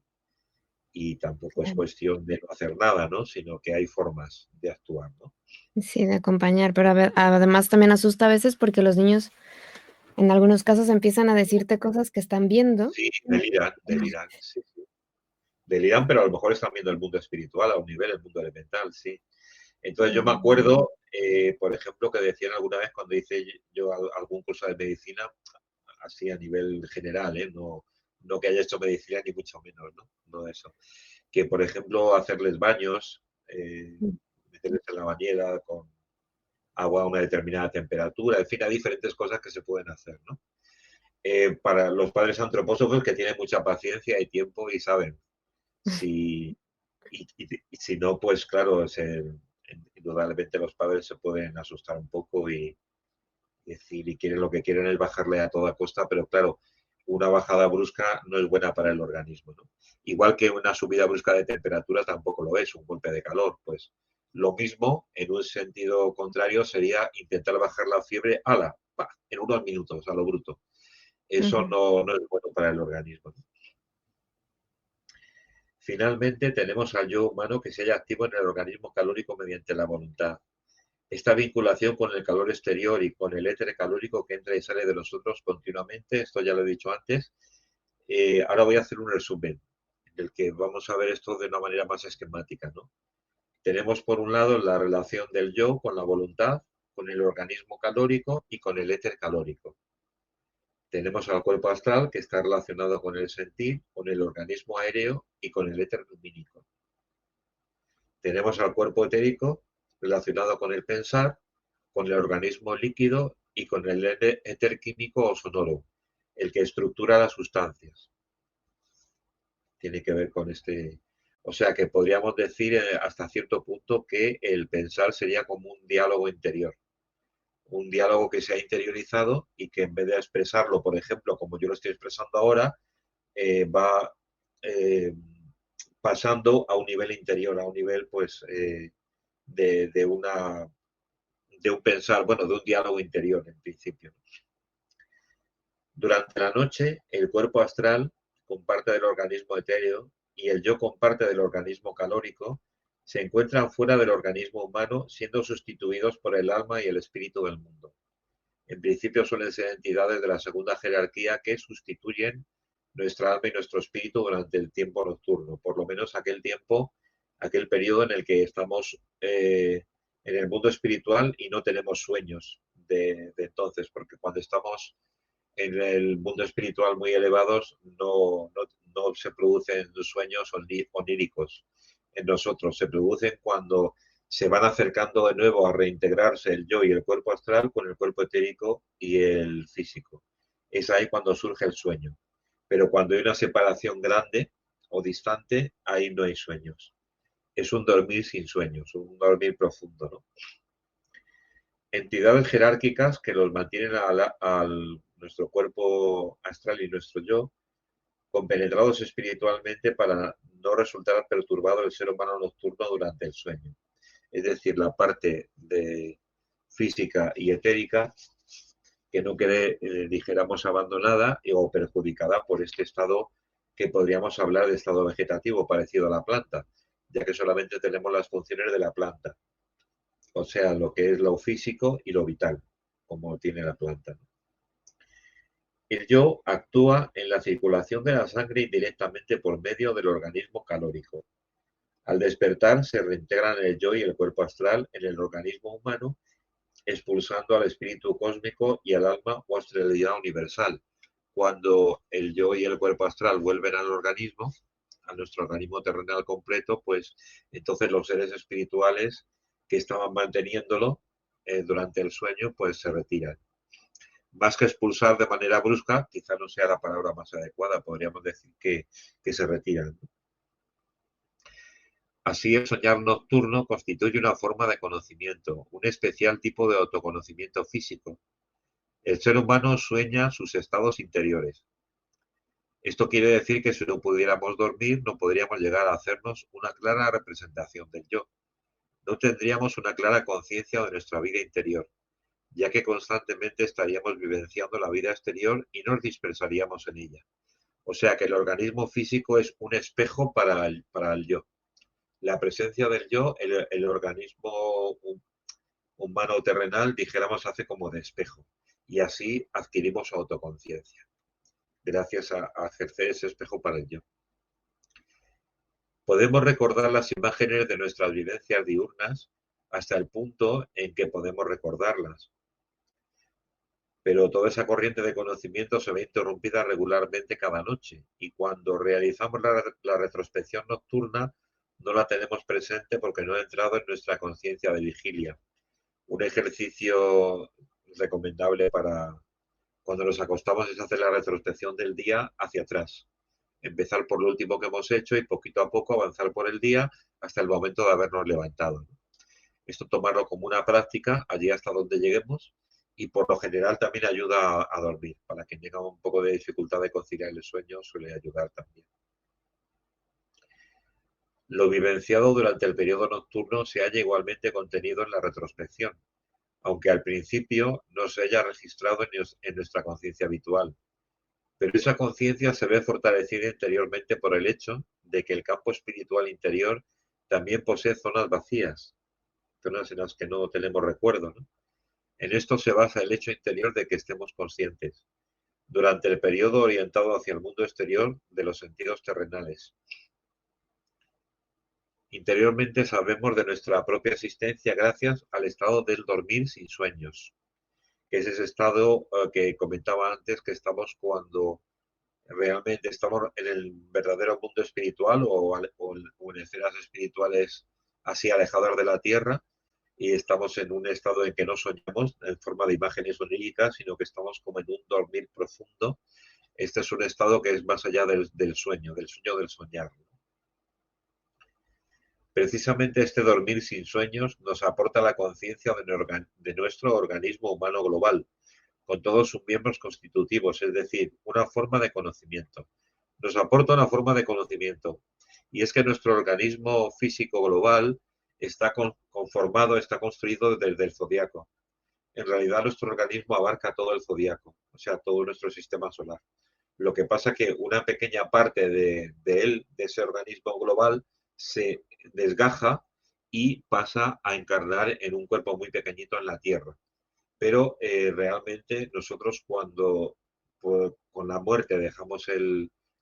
Speaker 2: Y tampoco es
Speaker 1: Claro.
Speaker 2: cuestión de no hacer nada, ¿no? Sino que hay formas de actuar, ¿no?
Speaker 1: Sí, de acompañar, pero además también asusta a veces porque los niños en algunos casos empiezan a decirte cosas que están viendo.
Speaker 2: Sí, deliran, deliran, sí, sí. Deliran, pero a lo mejor están viendo el mundo espiritual a un nivel, el mundo elemental, sí. Entonces yo me
Speaker 1: Ujú,
Speaker 2: acuerdo, por ejemplo, que decían alguna vez cuando hice yo algún curso de medicina, así a nivel general, ¿eh? No, no que haya hecho medicina ni mucho menos, ¿no? No eso. Que, por ejemplo, hacerles baños,
Speaker 1: mm,
Speaker 2: meterles en la bañera con agua a una determinada temperatura, en fin, hay diferentes cosas que se pueden hacer, ¿no? Para los padres antropósofos que tienen mucha paciencia y tiempo y saben si, y si no, pues claro, indudablemente los padres se pueden asustar un poco y decir, y quieren lo que quieren es bajarle a toda costa, pero claro, una bajada brusca no es buena para el organismo, ¿no? Igual que una subida brusca de temperatura tampoco lo es, un golpe de calor, pues lo mismo, en un sentido contrario, sería intentar bajar la fiebre en unos minutos, a lo bruto. Eso
Speaker 1: ujú.
Speaker 2: no es bueno para el organismo, ¿no? Finalmente, tenemos al yo humano que se halla activo en el organismo calórico mediante la voluntad. Esta vinculación con el calor exterior y con el éter calórico que entra y sale de nosotros continuamente, esto ya lo he dicho antes. Ahora voy a hacer un resumen en el que vamos a ver esto de una manera más esquemática, ¿no? Tenemos por un lado la relación del yo con la voluntad, con el organismo calórico y con el éter calórico. Tenemos al cuerpo astral, que está relacionado con el sentir, con el organismo aéreo y con el éter lumínico. Tenemos al cuerpo etérico, relacionado con el pensar, con el organismo líquido y con el éter químico o sonoro, el que estructura las sustancias. Tiene que ver con este. O sea que podríamos decir hasta cierto punto que el pensar sería como un diálogo interior, un diálogo que se ha interiorizado y que en vez de expresarlo, por ejemplo, como yo lo estoy expresando ahora, va eh, pasando a un nivel interior, a un nivel pues de una de un pensar, bueno, de un diálogo interior en principio. Durante la noche, el cuerpo astral comparte del organismo etéreo y el yo comparte del organismo calórico, se encuentran fuera del organismo humano, siendo sustituidos por el alma y el espíritu del mundo. En principio suelen ser entidades de la segunda jerarquía que sustituyen nuestra alma y nuestro espíritu durante el tiempo nocturno, por lo menos aquel tiempo, aquel periodo en el que estamos en el mundo espiritual y no tenemos sueños de entonces, porque cuando estamos en el mundo espiritual muy elevados no se producen sueños oníricos en nosotros, se producen cuando se van acercando de nuevo a reintegrarse el yo y el cuerpo astral con el cuerpo etérico y el físico. Es ahí cuando surge el sueño. Pero cuando hay una separación grande o distante, ahí no hay sueños. Es un dormir sin sueños, un dormir profundo, ¿no? Entidades jerárquicas que los mantienen nuestro cuerpo astral y nuestro yo compenetrados espiritualmente para no resultar perturbado el ser humano nocturno durante el sueño. Es decir, la parte de física y etérica que no quede, dijéramos, abandonada o perjudicada por este estado que podríamos hablar de estado vegetativo parecido a la planta, ya que solamente tenemos las funciones de la planta, o sea, lo que es lo físico y lo vital, como tiene la planta. El yo actúa en la circulación de la sangre indirectamente por medio del organismo calórico. Al despertar se reintegran el yo y el cuerpo astral en el organismo humano, expulsando al espíritu cósmico y al alma o astralidad universal. Cuando el yo y el cuerpo astral vuelven al organismo, a nuestro organismo terrenal completo, pues entonces los seres espirituales que estaban manteniéndolo durante el sueño, pues se retiran. Más que expulsar de manera brusca, quizá no sea la palabra más adecuada, podríamos decir que se retiran. Así, el soñar nocturno constituye una forma de conocimiento, un especial tipo de autoconocimiento físico. El ser humano sueña sus estados interiores. Esto quiere decir que si no pudiéramos dormir, no podríamos llegar a hacernos una clara representación del yo. No tendríamos una clara conciencia de nuestra vida interior, ya que constantemente estaríamos vivenciando la vida exterior y nos dispersaríamos en ella. O sea que el organismo físico es un espejo para el yo. La presencia del yo, el organismo humano terrenal, dijéramos, hace como de espejo. Y así adquirimos autoconciencia, gracias a ejercer ese espejo para el yo. Podemos recordar las imágenes de nuestras vivencias diurnas hasta el punto en que podemos recordarlas, pero toda esa corriente de conocimiento se ve interrumpida regularmente cada noche y cuando realizamos la retrospección nocturna no la tenemos presente porque no ha entrado en nuestra conciencia de vigilia. Un ejercicio recomendable para cuando nos acostamos es hacer la retrospección del día hacia atrás. Empezar por lo último que hemos hecho y poquito a poco avanzar por el día hasta el momento de habernos levantado. Esto tomarlo como una práctica allí hasta donde lleguemos y por lo general también ayuda a dormir. Para quien tenga un poco de dificultad de conciliar el sueño suele ayudar también. Lo vivenciado durante el periodo nocturno se halla igualmente contenido en la retrospección, aunque al principio no se haya registrado en nuestra conciencia habitual. Pero esa conciencia se ve fortalecida interiormente por el hecho de que el campo espiritual interior también posee zonas vacías, zonas en las que no tenemos recuerdo, ¿no? En esto se basa el hecho interior de que estemos conscientes, durante el periodo orientado hacia el mundo exterior de los sentidos terrenales. Interiormente sabemos de nuestra propia existencia gracias al estado del dormir sin sueños, que es ese estado que comentaba antes, que estamos cuando realmente estamos en el verdadero mundo espiritual o en escenas espirituales así alejadas de la tierra y estamos en un estado en que no soñamos en forma de imágenes oníricas, sino que estamos como en un dormir profundo. Este es un estado que es más allá del sueño del soñar. Precisamente este dormir sin sueños nos aporta la conciencia de nuestro organismo humano global, con todos sus miembros constitutivos, es decir, una forma de conocimiento. Nos aporta una forma de conocimiento. Y es que nuestro organismo físico global está conformado, está construido desde el zodiaco. En realidad nuestro organismo abarca todo el zodiaco, o sea, todo nuestro sistema solar. Lo que pasa es que una pequeña parte de él, de ese organismo global, se desgaja y pasa a encarnar en un cuerpo muy pequeñito en la Tierra. Pero realmente nosotros cuando con la muerte dejamos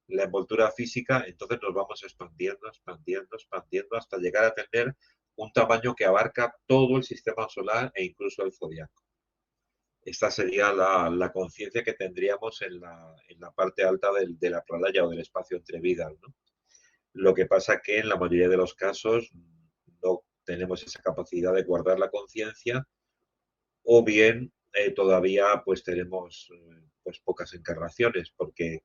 Speaker 2: la envoltura física, entonces nos vamos expandiendo, expandiendo, expandiendo hasta llegar a tener un tamaño que abarca todo el sistema solar e incluso el zodiaco. Esta sería la conciencia que tendríamos en la parte alta de la pralaya o del espacio entre vidas, ¿no? Lo que pasa que en la mayoría de los casos no tenemos esa capacidad de guardar la conciencia o bien todavía pues tenemos pues pocas encarnaciones porque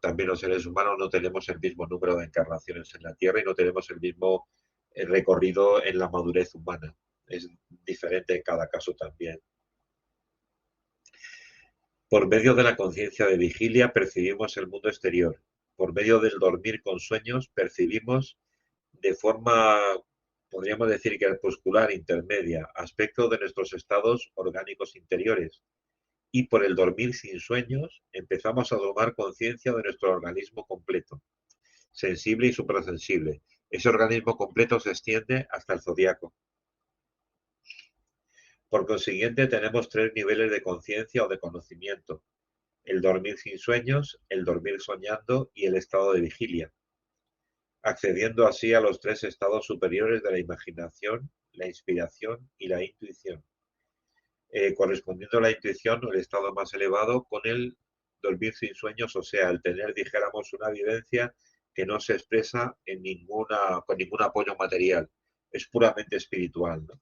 Speaker 2: también los seres humanos no tenemos el mismo número de encarnaciones en la Tierra y no tenemos el mismo recorrido en la madurez humana. Es diferente en cada caso también. Por medio de la conciencia de vigilia percibimos el mundo exterior. Por medio del dormir con sueños percibimos de forma, podríamos decir, crepuscular intermedia, aspectos de nuestros estados orgánicos interiores. Y por el dormir sin sueños empezamos a tomar conciencia de nuestro organismo completo, sensible y suprasensible. Ese organismo completo se extiende hasta el zodiaco. Por consiguiente, tenemos tres niveles de conciencia o de conocimiento: el dormir sin sueños, el dormir soñando y el estado de vigilia, accediendo así a los tres estados superiores de la imaginación, la inspiración y la intuición, correspondiendo a la intuición el estado más elevado con el dormir sin sueños, o sea, el tener, dijéramos, una vivencia que no se expresa con ningún apoyo material, es puramente espiritual, ¿no?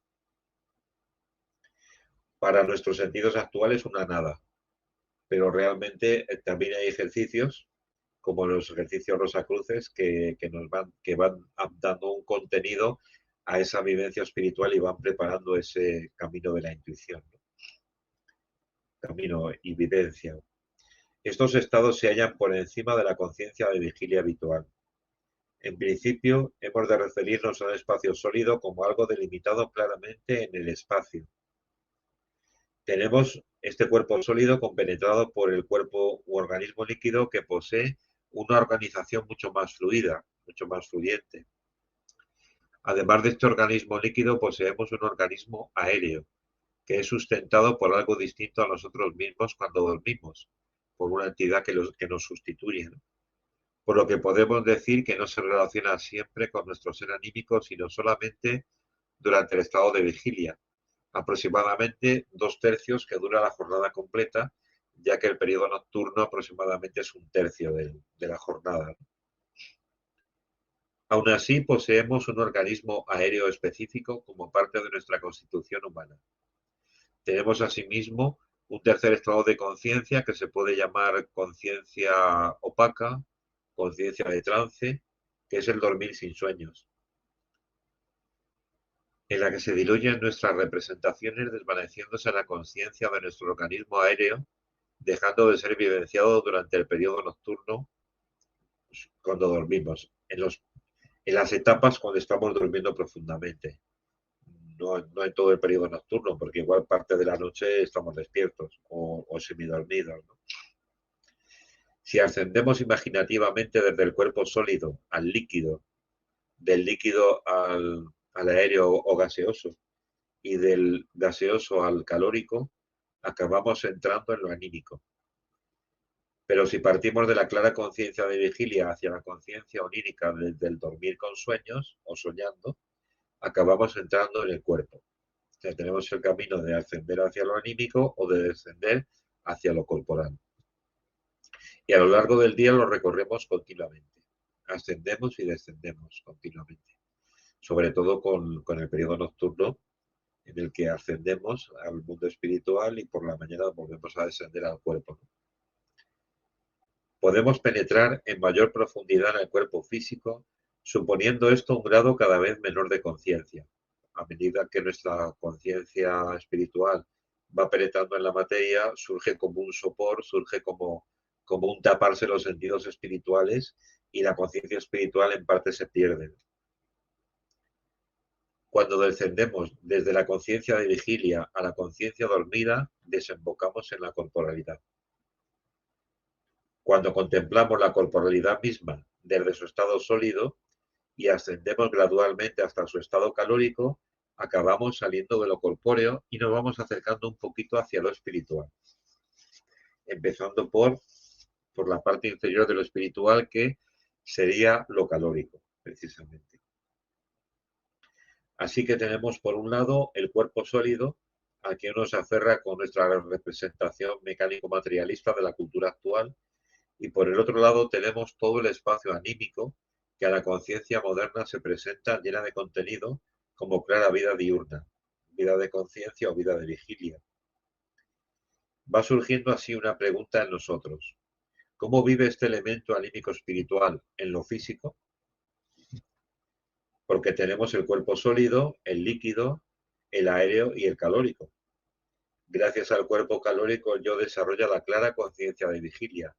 Speaker 2: Para nuestros sentidos actuales una nada, pero realmente también hay ejercicios como los ejercicios Rosacruces que van dando un contenido a esa vivencia espiritual y van preparando ese camino de la intuición, ¿no? Camino y vivencia. Estos estados se hallan por encima de la conciencia de vigilia habitual. En principio, hemos de referirnos a un espacio sólido como algo delimitado claramente en el espacio. Tenemos este cuerpo sólido compenetrado por el cuerpo u organismo líquido que posee una organización mucho más fluida, mucho más fluyente. Además de este organismo líquido, poseemos un organismo aéreo, que es sustentado por algo distinto a nosotros mismos cuando dormimos, por una entidad que nos sustituye, ¿no? Por lo que podemos decir que no se relaciona siempre con nuestro ser anímico, sino solamente durante el estado de vigilia, aproximadamente 2/3 que dura la jornada completa, ya que el periodo nocturno aproximadamente es 1/3 de la jornada. Aún así, poseemos un organismo aéreo específico como parte de nuestra constitución humana. Tenemos asimismo un tercer estado de conciencia que se puede llamar conciencia opaca, conciencia de trance, que es el dormir sin sueños, en la que se diluyen nuestras representaciones desvaneciéndose la conciencia de nuestro organismo aéreo, dejando de ser vivenciado durante el periodo nocturno cuando dormimos, en las etapas cuando estamos durmiendo profundamente. No en todo el periodo nocturno, porque igual parte de la noche estamos despiertos o semidormidos, ¿no? Si ascendemos imaginativamente desde el cuerpo sólido al líquido, del líquido al aéreo o gaseoso y del gaseoso al calórico, acabamos entrando en lo anímico. Pero si partimos de la clara conciencia de vigilia hacia la conciencia onírica desde el dormir con sueños o soñando, acabamos entrando en el cuerpo. O sea, tenemos el camino de ascender hacia lo anímico o de descender hacia lo corporal. Y a lo largo del día lo recorremos continuamente. Ascendemos y descendemos continuamente. Sobre todo con el periodo nocturno, en el que ascendemos al mundo espiritual y por la mañana volvemos a descender al cuerpo. Podemos penetrar en mayor profundidad en el cuerpo físico, suponiendo esto un grado cada vez menor de conciencia. A medida que nuestra conciencia espiritual va penetrando en la materia, surge como un sopor, surge como un taparse los sentidos espirituales y la conciencia espiritual en parte se pierde. Cuando descendemos desde la conciencia de vigilia a la conciencia dormida, desembocamos en la corporalidad. Cuando contemplamos la corporalidad misma desde su estado sólido y ascendemos gradualmente hasta su estado calórico, acabamos saliendo de lo corpóreo y nos vamos acercando un poquito hacia lo espiritual, empezando por la parte inferior de lo espiritual, que sería lo calórico, precisamente. Así que tenemos por un lado el cuerpo sólido, al que uno se aferra con nuestra representación mecánico-materialista de la cultura actual, y por el otro lado tenemos todo el espacio anímico que a la conciencia moderna se presenta llena de contenido como clara vida diurna, vida de conciencia o vida de vigilia. Va surgiendo así una pregunta en nosotros: ¿cómo vive este elemento anímico espiritual en lo físico? Porque tenemos el cuerpo sólido, el líquido, el aéreo y el calórico. Gracias al cuerpo calórico el yo desarrolla la clara conciencia de vigilia,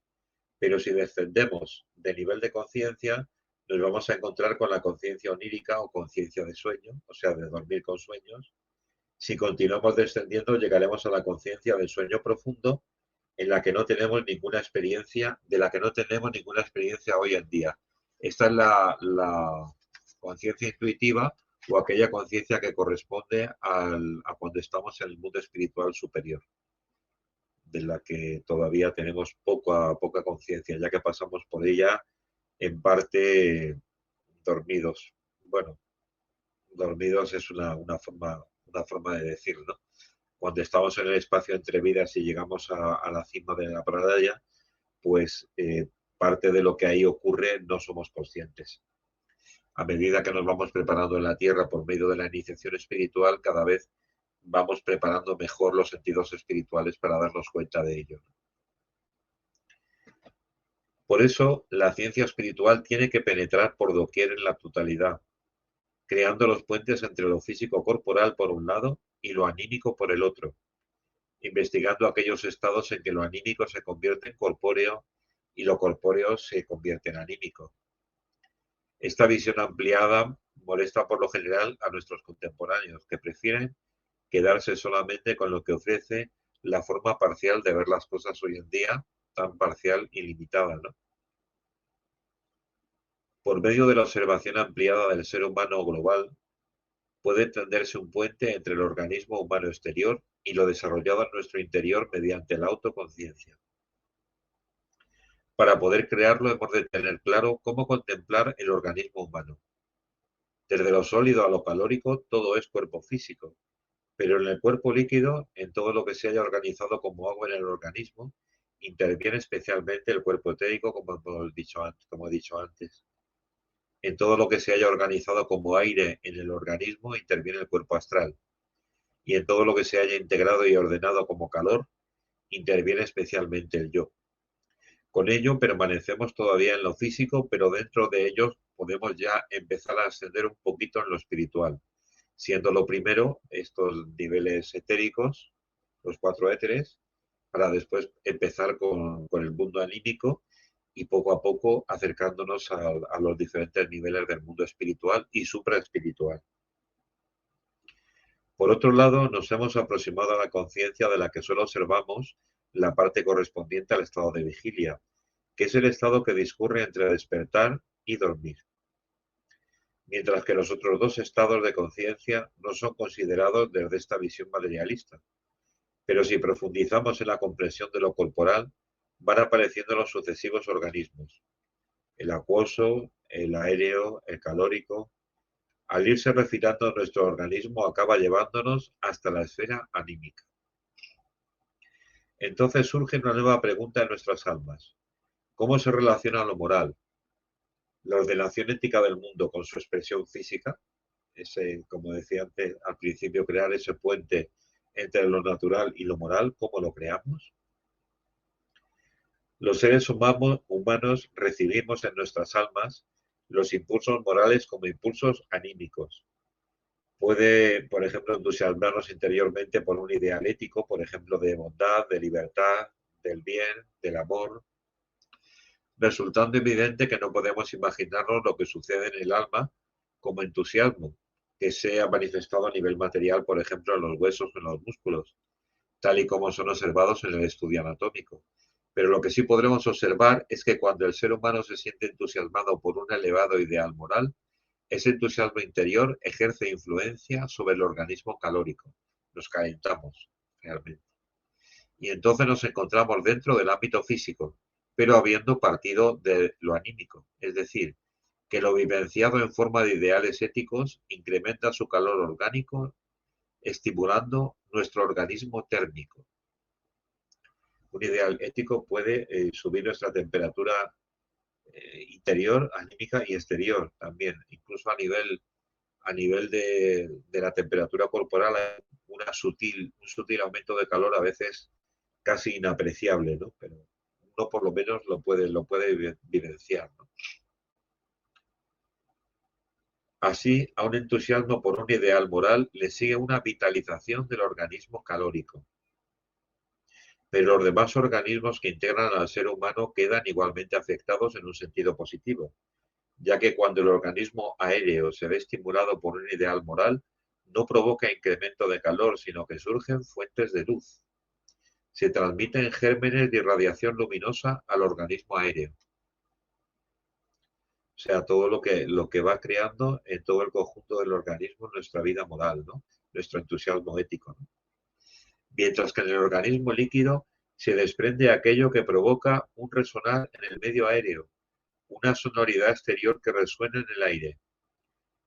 Speaker 2: pero si descendemos de nivel de conciencia, nos vamos a encontrar con la conciencia onírica o conciencia de sueño, o sea, de dormir con sueños. Si continuamos descendiendo, llegaremos a la conciencia del sueño profundo, en la que no tenemos ninguna experiencia, de la que no tenemos ninguna experiencia hoy en día. Esta es la conciencia intuitiva o aquella conciencia que corresponde a cuando estamos en el mundo espiritual superior, de la que todavía tenemos poca conciencia, ya que pasamos por ella en parte dormidos. Bueno, dormidos es una forma de decirlo, ¿no? Cuando estamos en el espacio entre vidas y llegamos a la cima de la pradaya, pues parte de lo que ahí ocurre no somos conscientes. A medida que nos vamos preparando en la Tierra por medio de la iniciación espiritual, cada vez vamos preparando mejor los sentidos espirituales para darnos cuenta de ello. Por eso, la ciencia espiritual tiene que penetrar por doquier en la totalidad, creando los puentes entre lo físico corporal por un lado y lo anímico por el otro, investigando aquellos estados en que lo anímico se convierte en corpóreo y lo corpóreo se convierte en anímico. Esta visión ampliada molesta por lo general a nuestros contemporáneos, que prefieren quedarse solamente con lo que ofrece la forma parcial de ver las cosas hoy en día, tan parcial y limitada, ¿no? Por medio de la observación ampliada del ser humano global, puede tenderse un puente entre el organismo humano exterior y lo desarrollado en nuestro interior mediante la autoconciencia. Para poder crearlo hemos de tener claro cómo contemplar el organismo humano. Desde lo sólido a lo calórico, todo es cuerpo físico, pero en el cuerpo líquido, en todo lo que se haya organizado como agua en el organismo, interviene especialmente el cuerpo etérico, como he dicho antes. En todo lo que se haya organizado como aire en el organismo, interviene el cuerpo astral. Y en todo lo que se haya integrado y ordenado como calor, interviene especialmente el yo. Con ello permanecemos todavía en lo físico, pero dentro de ellos podemos ya empezar a ascender un poquito en lo espiritual, siendo lo primero estos niveles etéricos, los 4 éteres, para después empezar con el mundo anímico y poco a poco acercándonos a los diferentes niveles del mundo espiritual y supraespiritual. Por otro lado, nos hemos aproximado a la conciencia de la que solo observamos la parte correspondiente al estado de vigilia, que es el estado que discurre entre despertar y dormir, mientras que los otros dos estados de conciencia no son considerados desde esta visión materialista. Pero si profundizamos en la comprensión de lo corporal, van apareciendo los sucesivos organismos, el acuoso, el aéreo, el calórico. Al irse refinando nuestro organismo acaba llevándonos hasta la esfera anímica. Entonces surge una nueva pregunta en nuestras almas. ¿Cómo se relaciona lo moral, la ordenación ética del mundo con su expresión física? Como decía antes, al principio, crear ese puente entre lo natural y lo moral, ¿cómo lo creamos? Los seres humanos recibimos en nuestras almas los impulsos morales como impulsos anímicos. Puede, por ejemplo, entusiasmarnos interiormente por un ideal ético, por ejemplo, de bondad, de libertad, del bien, del amor, resultando evidente que no podemos imaginarnos lo que sucede en el alma como entusiasmo, que se ha manifestado a nivel material, por ejemplo, en los huesos o en los músculos, tal y como son observados en el estudio anatómico. Pero lo que sí podremos observar es que cuando el ser humano se siente entusiasmado por un elevado ideal moral, ese entusiasmo interior ejerce influencia sobre el organismo calórico. Nos calentamos, realmente. Y entonces nos encontramos dentro del ámbito físico, pero habiendo partido de lo anímico. Es decir, que lo vivenciado en forma de ideales éticos incrementa su calor orgánico, estimulando nuestro organismo térmico. Un ideal ético puede subir nuestra temperatura interior, anímica y exterior también, incluso a nivel de la temperatura corporal hay un sutil aumento de calor a veces casi inapreciable, ¿no? Pero uno por lo menos lo puede vivenciar, ¿no? Así, a un entusiasmo por un ideal moral le sigue una vitalización del organismo calórico. Pero los demás organismos que integran al ser humano quedan igualmente afectados en un sentido positivo, ya que cuando el organismo aéreo se ve estimulado por un ideal moral, no provoca incremento de calor, sino que surgen fuentes de luz. Se transmiten gérmenes de irradiación luminosa al organismo aéreo. O sea, todo lo que va creando en todo el conjunto del organismo nuestra vida moral, ¿no? Nuestro entusiasmo ético, ¿no? Mientras que en el organismo líquido se desprende aquello que provoca un resonar en el medio aéreo, una sonoridad exterior que resuena en el aire.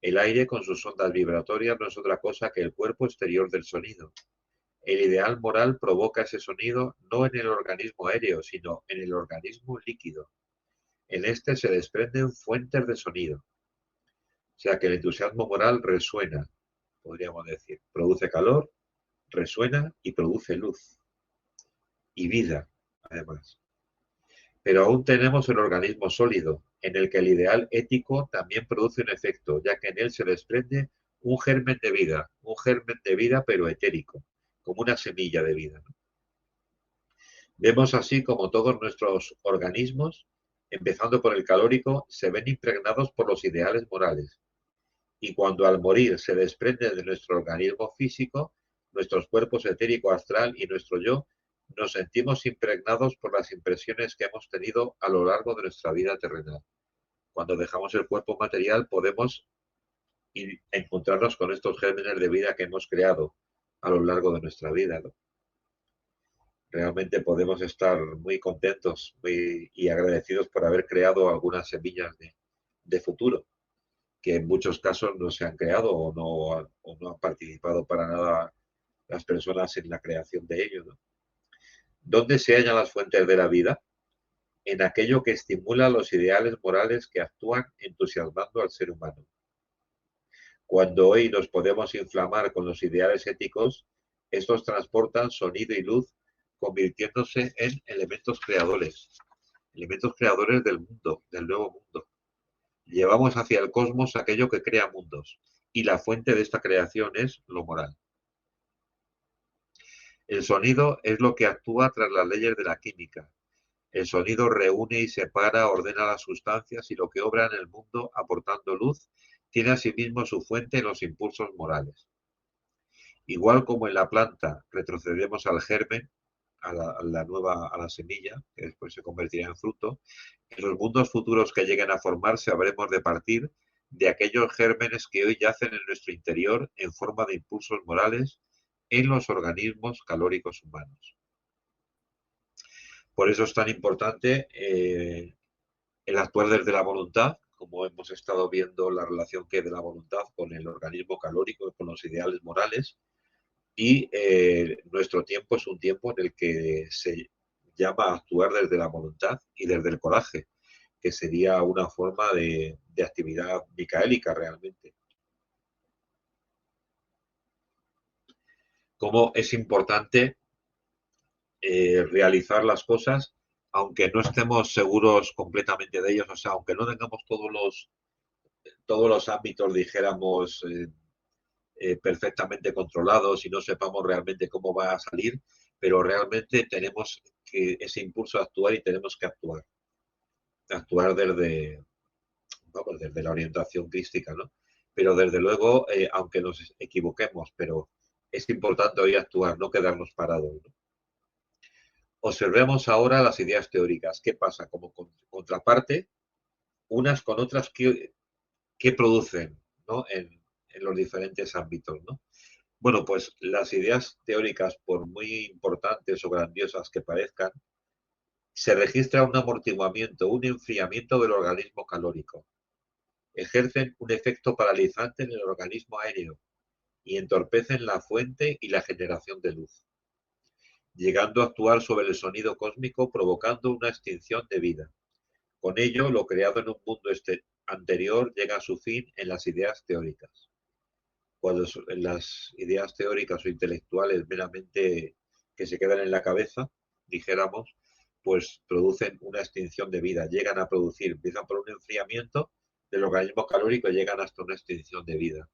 Speaker 2: El aire con sus ondas vibratorias no es otra cosa que el cuerpo exterior del sonido. El ideal moral provoca ese sonido no en el organismo aéreo, sino en el organismo líquido. En este se desprenden fuentes de sonido. O sea que el entusiasmo moral resuena, podríamos decir. Produce calor, resuena y produce luz. Y vida, además. Pero aún tenemos el organismo sólido, en el que el ideal ético también produce un efecto, ya que en él se desprende un germen de vida pero etérico, como una semilla de vida, ¿no? Vemos así como todos nuestros organismos, empezando por el calórico, se ven impregnados por los ideales morales. Y cuando al morir se desprende de nuestro organismo físico, nuestros cuerpos etérico, astral y nuestro yo, nos sentimos impregnados por las impresiones que hemos tenido a lo largo de nuestra vida terrenal. Cuando dejamos el cuerpo material podemos encontrarnos con estos gérmenes de vida que hemos creado a lo largo de nuestra vida, ¿no? Realmente podemos estar muy contentos y agradecidos por haber creado algunas semillas de futuro, que en muchos casos no se han creado o no han participado para nada las personas en la creación de ello, ¿no? ¿Dónde se hallan las fuentes de la vida? En aquello que estimula los ideales morales que actúan entusiasmando al ser humano. Cuando hoy nos podemos inflamar con los ideales éticos, estos transportan sonido y luz, convirtiéndose en elementos creadores del mundo, del nuevo mundo. Llevamos hacia el cosmos aquello que crea mundos, y la fuente de esta creación es lo moral. El sonido es lo que actúa tras las leyes de la química. El sonido reúne y separa, ordena las sustancias y lo que obra en el mundo aportando luz, tiene asimismo su fuente en los impulsos morales. Igual como en la planta retrocedemos al germen, a la semilla, que después se convertirá en fruto, en los mundos futuros que lleguen a formarse habremos de partir de aquellos gérmenes que hoy yacen en nuestro interior en forma de impulsos morales en los organismos calóricos humanos. Por eso es tan importante el actuar desde la voluntad, como hemos estado viendo la relación que hay de la voluntad con el organismo calórico, con los ideales morales, y nuestro tiempo es un tiempo en el que se llama a actuar desde la voluntad y desde el coraje, que sería una forma de actividad micaélica realmente. Cómo es importante realizar las cosas aunque no estemos seguros completamente de ellos, o sea, aunque no tengamos todos los ámbitos, dijéramos, perfectamente controlados y no sepamos realmente cómo va a salir, pero realmente tenemos que ese impulso a actuar y tenemos que actuar desde, vamos, desde la orientación crística, ¿no? Pero desde luego, aunque nos equivoquemos, pero es importante hoy actuar, no quedarnos parados, ¿no? Observemos ahora las ideas teóricas. ¿Qué pasa? Como contraparte, unas con otras, ¿qué producen, ¿no? En los diferentes ámbitos, ¿no? Bueno, pues las ideas teóricas, por muy importantes o grandiosas que parezcan, se registra un amortiguamiento, un enfriamiento del organismo calórico. Ejercen un efecto paralizante en el organismo aéreo y entorpecen la fuente y la generación de luz, llegando a actuar sobre el sonido cósmico provocando una extinción de vida. Con ello, lo creado en un mundo anterior llega a su fin en las ideas teóricas. Cuando las ideas teóricas o intelectuales meramente que se quedan en la cabeza, dijéramos, pues producen una extinción de vida, llegan a producir, empiezan por un enfriamiento del organismo calórico y llegan hasta una extinción de vida.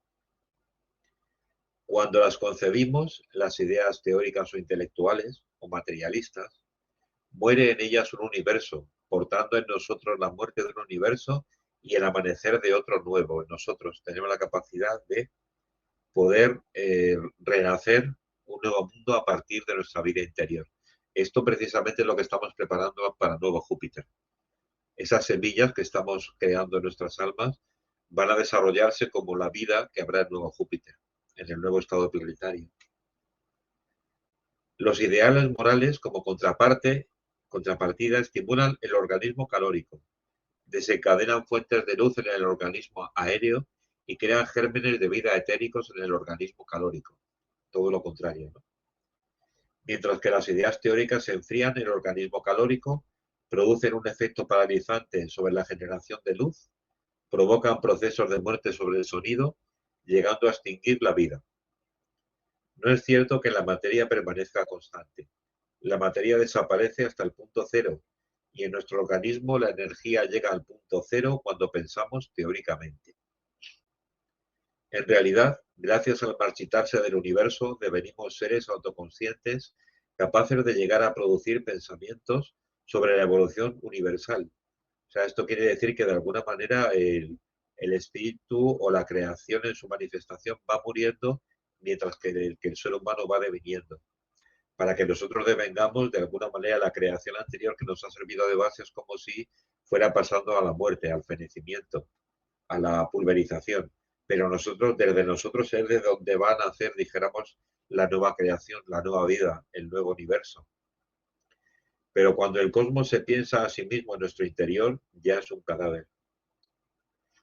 Speaker 2: Cuando las concebimos, las ideas teóricas o intelectuales o materialistas, muere en ellas un universo, portando en nosotros la muerte de un universo y el amanecer de otro nuevo. En nosotros tenemos la capacidad de poder renacer un nuevo mundo a partir de nuestra vida interior. Esto precisamente es lo que estamos preparando para el nuevo Júpiter. Esas semillas que estamos creando en nuestras almas van a desarrollarse como la vida que habrá en el nuevo Júpiter, en el nuevo estado planetario. Los ideales morales, como contrapartida, estimulan el organismo calórico, desencadenan fuentes de luz en el organismo aéreo y crean gérmenes de vida etéricos en el organismo calórico. Todo lo contrario, ¿no? Mientras que las ideas teóricas se enfrían el organismo calórico, producen un efecto paralizante sobre la generación de luz, provocan procesos de muerte sobre el sonido, llegando a extinguir la vida. No es cierto que la materia permanezca constante. La materia desaparece hasta el punto cero y en nuestro organismo la energía llega al punto cero cuando pensamos teóricamente. En realidad, gracias al marchitarse del universo, devenimos seres autoconscientes capaces de llegar a producir pensamientos sobre la evolución universal. O sea, esto quiere decir que de alguna manera el espíritu o la creación en su manifestación va muriendo mientras que el ser humano va deviniendo. Para que nosotros devengamos de alguna manera la creación anterior que nos ha servido de base es como si fuera pasando a la muerte, al fenecimiento, a la pulverización. Pero nosotros, desde nosotros es de donde va a nacer, dijéramos, la nueva creación, la nueva vida, el nuevo universo. Pero cuando el cosmos se piensa a sí mismo en nuestro interior, ya es un cadáver.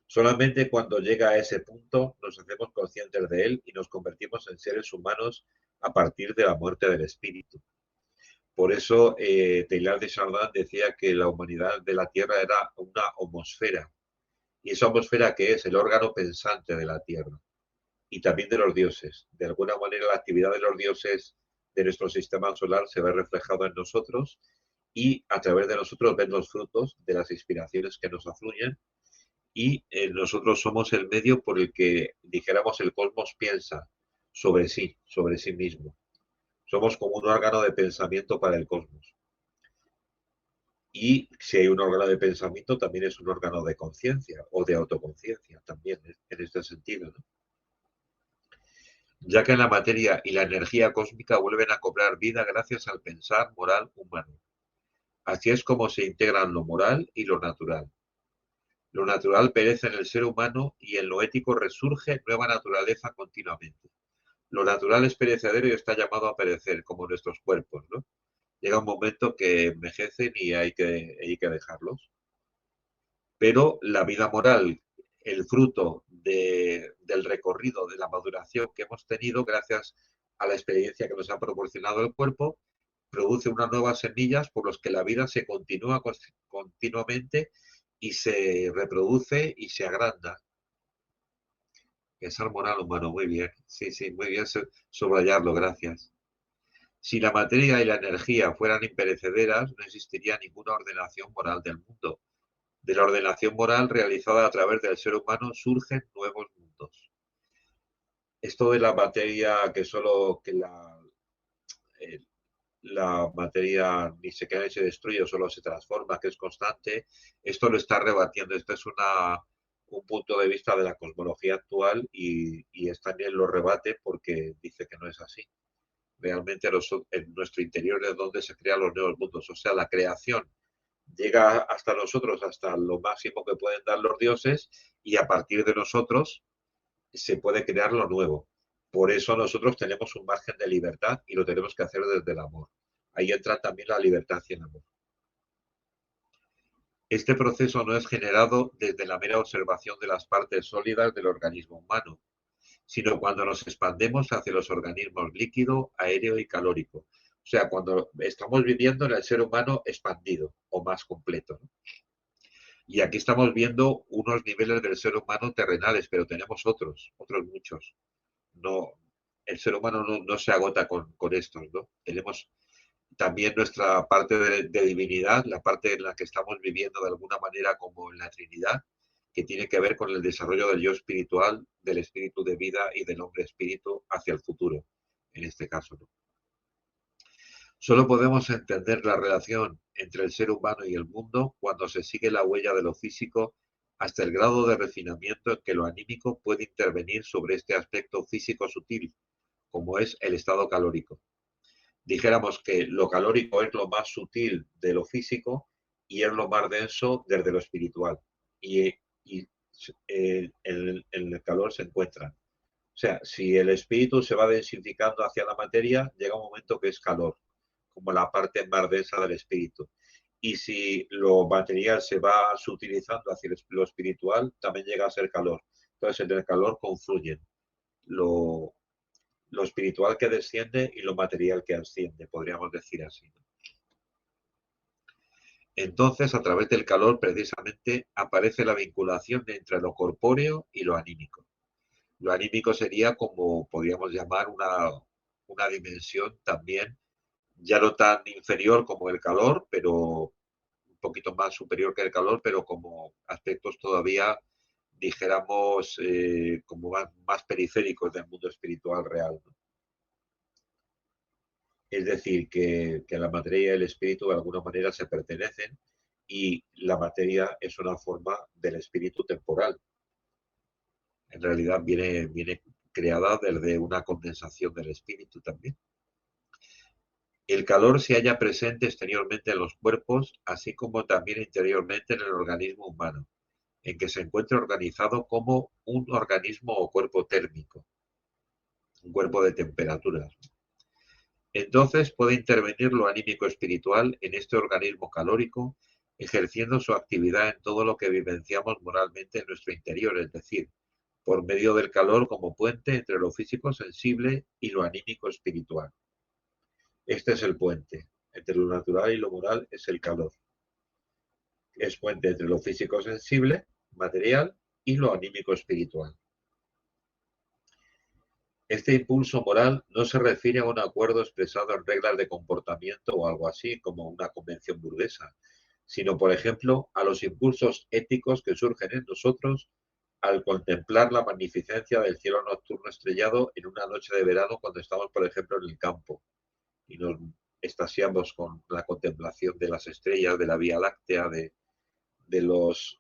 Speaker 2: Solamente cuando llega a ese punto nos hacemos conscientes de él y nos convertimos en seres humanos a partir de la muerte del espíritu. Por eso Teilhard de Chardin decía que la humanidad de la Tierra era una homosfera. ¿Y esa homosfera qué es? El órgano pensante de la Tierra y también de los dioses. De alguna manera la actividad de los dioses de nuestro sistema solar se ve reflejado en nosotros y a través de nosotros ven los frutos de las inspiraciones que nos afluyen y nosotros somos el medio por el que, dijéramos, el cosmos piensa sobre sí mismo. Somos como un órgano de pensamiento para el cosmos. Y si hay un órgano de pensamiento, también es un órgano de conciencia o de autoconciencia, también en este sentido, ¿no? Ya que la materia y la energía cósmica vuelven a cobrar vida gracias al pensar moral humano. Así es como se integran lo moral y lo natural. Lo natural perece en el ser humano y en lo ético resurge nueva naturaleza continuamente. Lo natural es perecedero y está llamado a perecer, como nuestros cuerpos, ¿no? Llega un momento que envejecen y hay que dejarlos. Pero la vida moral, el fruto del recorrido, de la maduración que hemos tenido gracias a la experiencia que nos ha proporcionado el cuerpo, produce unas nuevas semillas por las que la vida se continúa continuamente y se reproduce y se agranda. Pensar moral humano, muy bien. Sí, sí, muy bien subrayarlo, gracias. Si la materia y la energía fueran imperecederas, no existiría ninguna ordenación moral del mundo. De la ordenación moral realizada a través del ser humano surgen nuevos mundos. Esto de la materia que solo que eh, la materia ni se queda ni se destruye, solo se transforma, que es constante, esto lo está rebatiendo. Esto es un punto de vista de la cosmología actual y también lo rebate porque dice que no es así. Realmente en nuestro interior es donde se crean los nuevos mundos. O sea, la creación llega hasta nosotros, hasta lo máximo que pueden dar los dioses, y a partir de nosotros se puede crear lo nuevo. Por eso nosotros tenemos un margen de libertad y lo tenemos que hacer desde el amor. Ahí entra también la libertad y el amor. Este proceso no es generado desde la mera observación de las partes sólidas del organismo humano, sino cuando nos expandemos hacia los organismos líquido, aéreo y calórico. O sea, cuando estamos viviendo en el ser humano expandido o más completo, ¿no? Y aquí estamos viendo unos niveles del ser humano terrenales, pero tenemos otros muchos. No, el ser humano no se agota con estos, ¿no? Tenemos también nuestra parte de divinidad, la parte en la que estamos viviendo de alguna manera como en la Trinidad, que tiene que ver con el desarrollo del yo espiritual, del espíritu de vida y del hombre espíritu hacia el futuro, en este caso, ¿no? Solo podemos entender la relación entre el ser humano y el mundo cuando se sigue la huella de lo físico hasta el grado de refinamiento en que lo anímico puede intervenir sobre este aspecto físico sutil, como es el estado calórico. Dijéramos que lo calórico es lo más sutil de lo físico y es lo más denso desde lo espiritual. Y en el calor se encuentran. O sea, si el espíritu se va densificando hacia la materia, llega un momento que es calor, como la parte más densa del espíritu. Y si lo material se va sutilizando hacia lo espiritual, también llega a ser calor. Entonces, en el calor confluyen lo, lo espiritual que desciende y lo material que asciende, podríamos decir así, ¿no? Entonces, a través del calor, precisamente, aparece la vinculación entre lo corpóreo y lo anímico. Lo anímico sería como podríamos llamar una dimensión también, ya no tan inferior como el calor, pero un poquito más superior que el calor, pero como aspectos todavía, dijéramos, como más periféricos del mundo espiritual real, ¿no? Es decir, que la materia y el espíritu de alguna manera se pertenecen y la materia es una forma del espíritu temporal. En realidad viene creada desde una condensación del espíritu también. El calor se halla presente exteriormente en los cuerpos, así como también interiormente en el organismo humano, en que se encuentra organizado como un organismo o cuerpo térmico, un cuerpo de temperaturas. Entonces puede intervenir lo anímico espiritual en este organismo calórico, ejerciendo su actividad en todo lo que vivenciamos moralmente en nuestro interior, es decir, por medio del calor como puente entre lo físico sensible y lo anímico espiritual. Este es el puente. Entre lo natural y lo moral es el calor. Es puente entre lo físico sensible, material, y lo anímico espiritual. Este impulso moral no se refiere a un acuerdo expresado en reglas de comportamiento o algo así, como una convención burguesa, sino, por ejemplo, a los impulsos éticos que surgen en nosotros al contemplar la magnificencia del cielo nocturno estrellado en una noche de verano cuando estamos, por ejemplo, en el campo y nos extasiamos con la contemplación de las estrellas, de la Vía Láctea, de los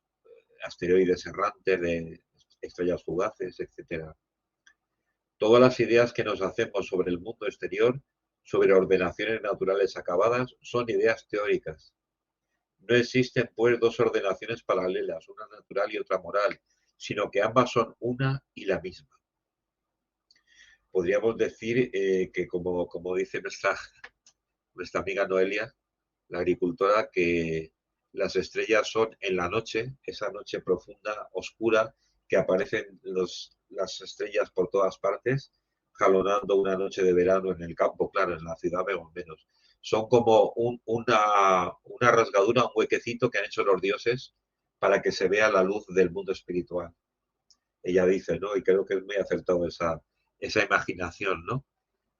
Speaker 2: asteroides errantes, de estrellas fugaces, etcétera. Todas las ideas que nos hacemos sobre el mundo exterior, sobre ordenaciones naturales acabadas, son ideas teóricas. No existen, pues, dos ordenaciones paralelas, una natural y otra moral, sino que ambas son una y la misma. Podríamos decir que, como dice nuestra amiga Noelia, la agricultora, que las estrellas son en la noche, esa noche profunda, oscura, que aparecen las estrellas por todas partes, jalonando una noche de verano en el campo, claro, en la ciudad vemos menos. Son como una rasgadura, un huequecito que han hecho los dioses para que se vea la luz del mundo espiritual. Ella dice, ¿no? Y creo que es muy acertado esa imaginación, ¿no?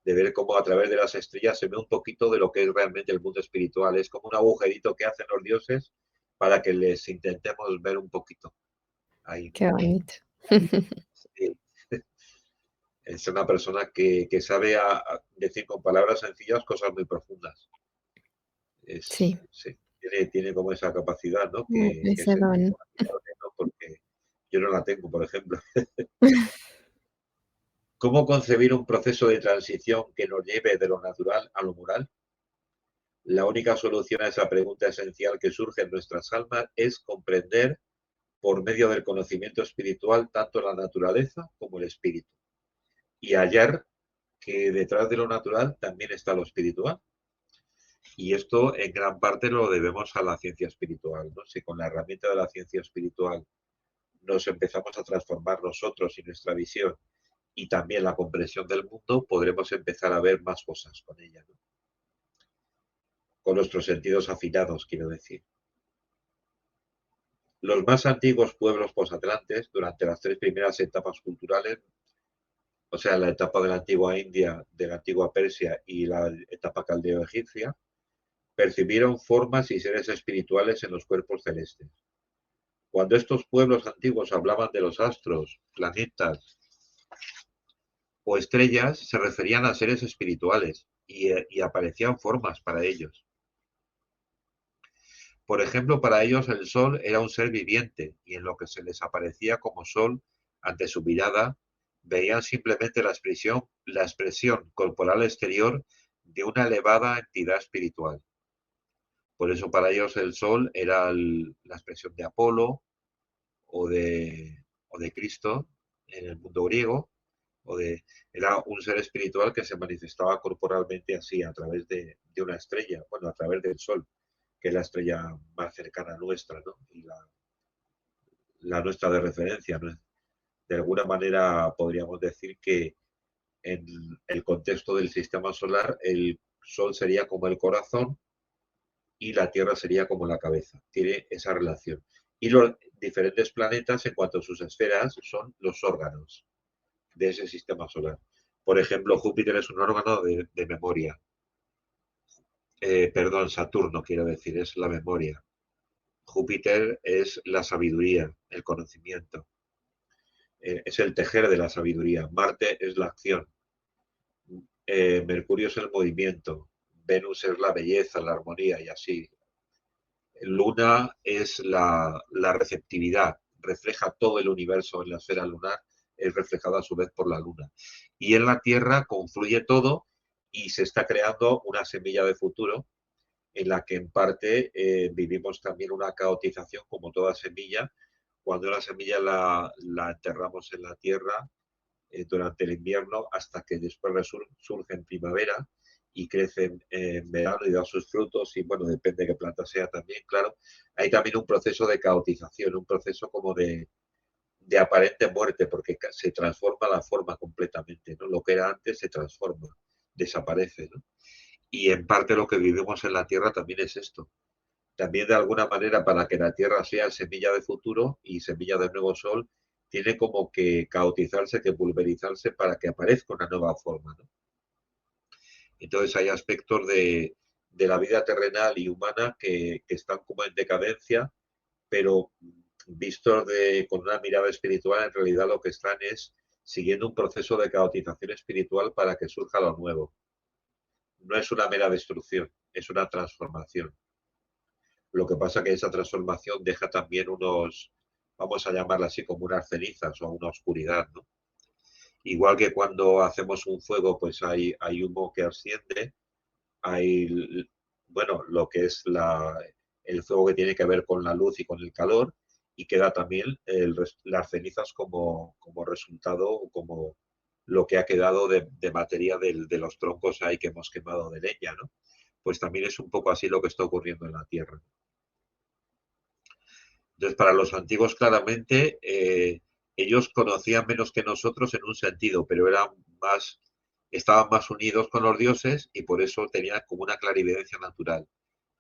Speaker 2: De ver cómo a través de las estrellas se ve un poquito de lo que es realmente el mundo espiritual. Es como un agujerito que hacen los dioses para que les intentemos ver un poquito ahí, ¿no?
Speaker 1: Qué bonito.
Speaker 2: Sí. Es una persona que sabe decir con palabras sencillas cosas muy profundas.
Speaker 1: Sí,
Speaker 2: Sí, tiene como esa capacidad, ¿no? Que es
Speaker 1: ese don.
Speaker 2: admirable, ¿no? Porque yo no la tengo, por ejemplo. ¿Cómo concebir un proceso de transición que nos lleve de lo natural a lo moral? La única solución a esa pregunta esencial que surge en nuestras almas es comprender por medio del conocimiento espiritual tanto la naturaleza como el espíritu y hallar que detrás de lo natural también está lo espiritual. Y esto en gran parte lo debemos a la ciencia espiritual, ¿no? Si con la herramienta de la ciencia espiritual nos empezamos a transformar nosotros y nuestra visión y también la comprensión del mundo, podremos empezar a ver más cosas con ella, ¿no? Con nuestros sentidos afinados, quiero decir. Los más antiguos pueblos posatlantes, durante las tres primeras etapas culturales, o sea, la etapa de la antigua India, de la antigua Persia y la etapa caldeo-egipcia, percibieron formas y seres espirituales en los cuerpos celestes. Cuando estos pueblos antiguos hablaban de los astros, planetas o estrellas, se referían a seres espirituales y aparecían formas para ellos. Por ejemplo, para ellos el sol era un ser viviente y en lo que se les aparecía como sol ante su mirada, veían simplemente la expresión corporal exterior de una elevada entidad espiritual. Por eso para ellos el sol era la expresión de Apolo o de Cristo en el mundo griego, era un ser espiritual que se manifestaba corporalmente así, a través de una estrella, bueno, a través del sol, que es la estrella más cercana a nuestra, ¿no? Y la nuestra de referencia, ¿no? De alguna manera podríamos decir que en el contexto del sistema solar el Sol sería como el corazón y la Tierra sería como la cabeza. Tiene esa relación. Y los diferentes planetas, en cuanto a sus esferas, son los órganos de ese sistema solar. Por ejemplo, Júpiter es un órgano de memoria. Perdón, Saturno, quiero decir, es la memoria. Júpiter es la sabiduría, el conocimiento. Es el tejer de la sabiduría. Marte es la acción. Mercurio es el movimiento. Venus es la belleza, la armonía y así. Luna es la receptividad, refleja todo el universo en la esfera lunar, es reflejado a su vez por la Luna. Y en la Tierra confluye todo y se está creando una semilla de futuro en la que en parte vivimos también una caotización como toda semilla. Cuando la semilla la enterramos en la Tierra durante el invierno hasta que después surge en primavera y crece en verano y da sus frutos y bueno, depende de qué planta sea también, claro. Hay también un proceso de caotización, un proceso como de aparente muerte, porque se transforma la forma completamente, ¿no? Lo que era antes se transforma, desaparece, ¿no? Y en parte lo que vivimos en la Tierra también es esto. También de alguna manera para que la Tierra sea semilla de futuro y semilla de nuevo sol, tiene como que caotizarse, que pulverizarse para que aparezca una nueva forma, ¿no? Entonces hay aspectos de la vida terrenal y humana que están como en decadencia, pero vistos con una mirada espiritual, en realidad lo que están es siguiendo un proceso de caotización espiritual para que surja lo nuevo. No es una mera destrucción, es una transformación. Lo que pasa es que esa transformación deja también unos, vamos a llamarla así, como unas cenizas o una oscuridad, ¿no? Igual que cuando hacemos un fuego, pues hay humo que asciende, hay, bueno, lo que es el fuego que tiene que ver con la luz y con el calor, y queda también las cenizas como resultado, como lo que ha quedado de materia de los troncos ahí que hemos quemado de leña, ¿no? Pues también es un poco así lo que está ocurriendo en la Tierra. Entonces, para los antiguos, claramente, ellos conocían menos que nosotros en un sentido, pero estaban más unidos con los dioses y por eso tenían como una clarividencia natural.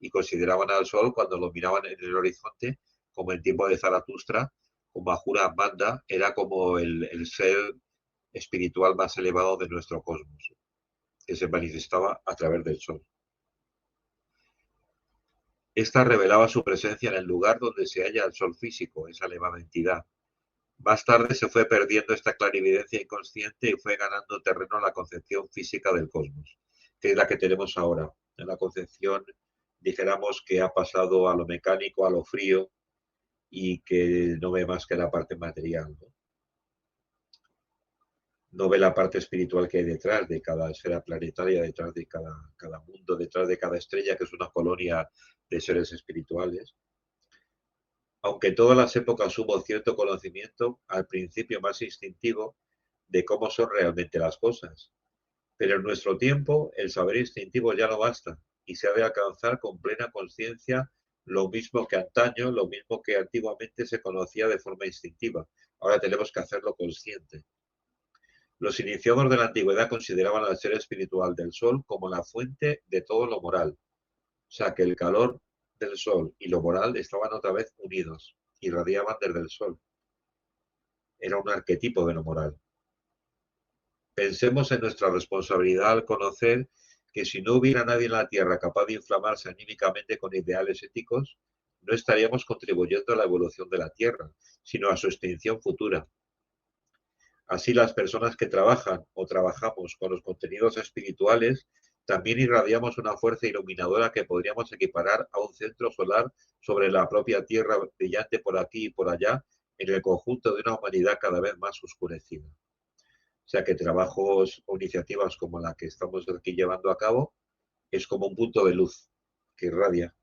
Speaker 2: Y consideraban al sol, cuando lo miraban en el horizonte, como en tiempo de Zaratustra, como Ahura Mazda, era como el ser espiritual más elevado de nuestro cosmos, que se manifestaba a través del sol. Esta revelaba su presencia en el lugar donde se halla el sol físico, esa elevada entidad. Más tarde se fue perdiendo esta clarividencia inconsciente y fue ganando terreno la concepción física del cosmos, que es la que tenemos ahora. En la concepción, dijéramos que ha pasado a lo mecánico, a lo frío y que no ve más que la parte material, ¿no? No ve la parte espiritual que hay detrás de cada esfera planetaria, detrás de cada mundo, detrás de cada estrella, que es una colonia de seres espirituales. Aunque en todas las épocas hubo cierto conocimiento, al principio más instintivo, de cómo son realmente las cosas. Pero en nuestro tiempo el saber instintivo ya no basta y se ha de alcanzar con plena conciencia lo mismo que antaño, lo mismo que antiguamente se conocía de forma instintiva. Ahora tenemos que hacerlo consciente. Los iniciados de la antigüedad consideraban al ser espiritual del sol como la fuente de todo lo moral. O sea que el calor del sol y lo moral estaban otra vez unidos, irradiaban desde el sol. Era un arquetipo de lo moral. Pensemos en nuestra responsabilidad al conocer que si no hubiera nadie en la Tierra capaz de inflamarse anímicamente con ideales éticos, no estaríamos contribuyendo a la evolución de la Tierra, sino a su extinción futura. Así, las personas que trabajan o trabajamos con los contenidos espirituales también irradiamos una fuerza iluminadora que podríamos equiparar a un centro solar sobre la propia Tierra brillante por aquí y por allá, en el conjunto de una humanidad cada vez más oscurecida. O sea que trabajos o iniciativas como la que estamos aquí llevando a cabo es como un punto de luz que irradia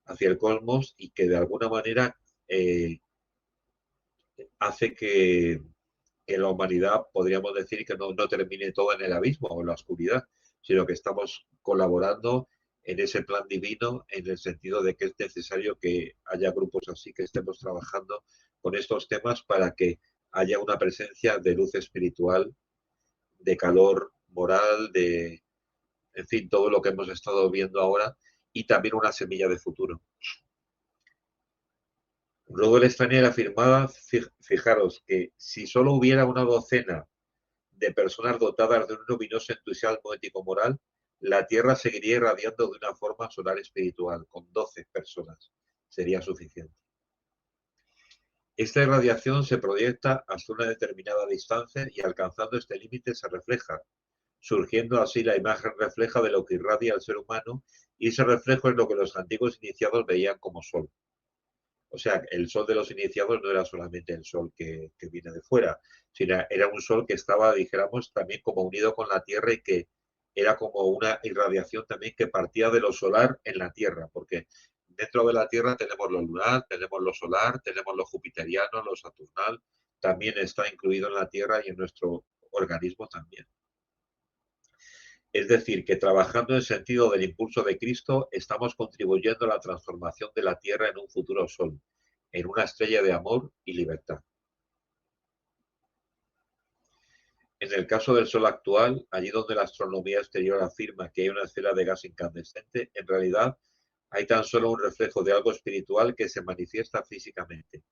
Speaker 2: hacia el cosmos y que de alguna manera eh, hace que la humanidad, podríamos decir, que no termine todo en el abismo o en la oscuridad, sino que estamos colaborando en ese plan divino en el sentido de que es necesario que haya grupos así que estemos trabajando con estos temas para que haya una presencia de luz espiritual, de calor moral, en fin, todo lo que hemos estado viendo ahora y también una semilla de futuro. Rudolf Steiner afirmaba, fijaros, que si solo hubiera una docena de personas dotadas de un luminoso entusiasmo ético-moral, la Tierra seguiría irradiando de una forma solar espiritual, con 12 personas. Sería suficiente. Esta irradiación se proyecta hasta una determinada distancia y alcanzando este límite se refleja, surgiendo así la imagen refleja de lo que irradia el ser humano, y ese reflejo es lo que los antiguos iniciados veían como sol. O sea, el sol de los iniciados no era solamente el sol que viene de fuera, sino era un sol que estaba, dijéramos, también como unido con la Tierra y que era como una irradiación también que partía de lo solar en la Tierra, porque dentro de la Tierra tenemos lo lunar, tenemos lo solar, tenemos lo jupiteriano, lo saturnal, también está incluido en la Tierra y en nuestro organismo también. Es decir, que trabajando en sentido del impulso de Cristo, estamos contribuyendo a la transformación de la Tierra en un futuro sol, en una estrella de amor y libertad. En el caso del Sol actual, allí donde la astronomía exterior afirma que hay una esfera de gas incandescente, en realidad hay tan solo un reflejo de algo espiritual que se manifiesta físicamente.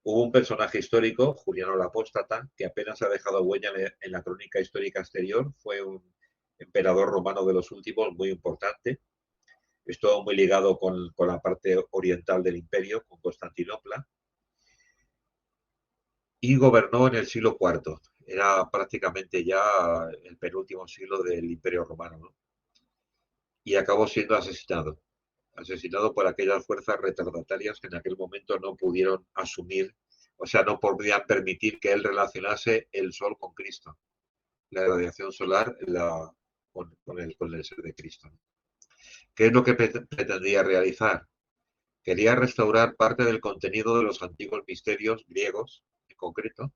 Speaker 2: Hubo un personaje histórico, Juliano el Apóstata, que apenas ha dejado huella en la crónica histórica exterior. Fue un emperador romano de los últimos, muy importante. Estuvo muy ligado con la parte oriental del imperio, con Constantinopla. Y gobernó en el siglo IV. Era prácticamente ya el penúltimo siglo del Imperio Romano, ¿no? Y acabó siendo asesinado por aquellas fuerzas retardatarias que en aquel momento no pudieron asumir, o sea, no podían permitir que él relacionase el sol con Cristo, la radiación solar con el ser de Cristo. ¿Qué es lo que pretendía realizar? Quería restaurar parte del contenido de los antiguos misterios griegos, en concreto,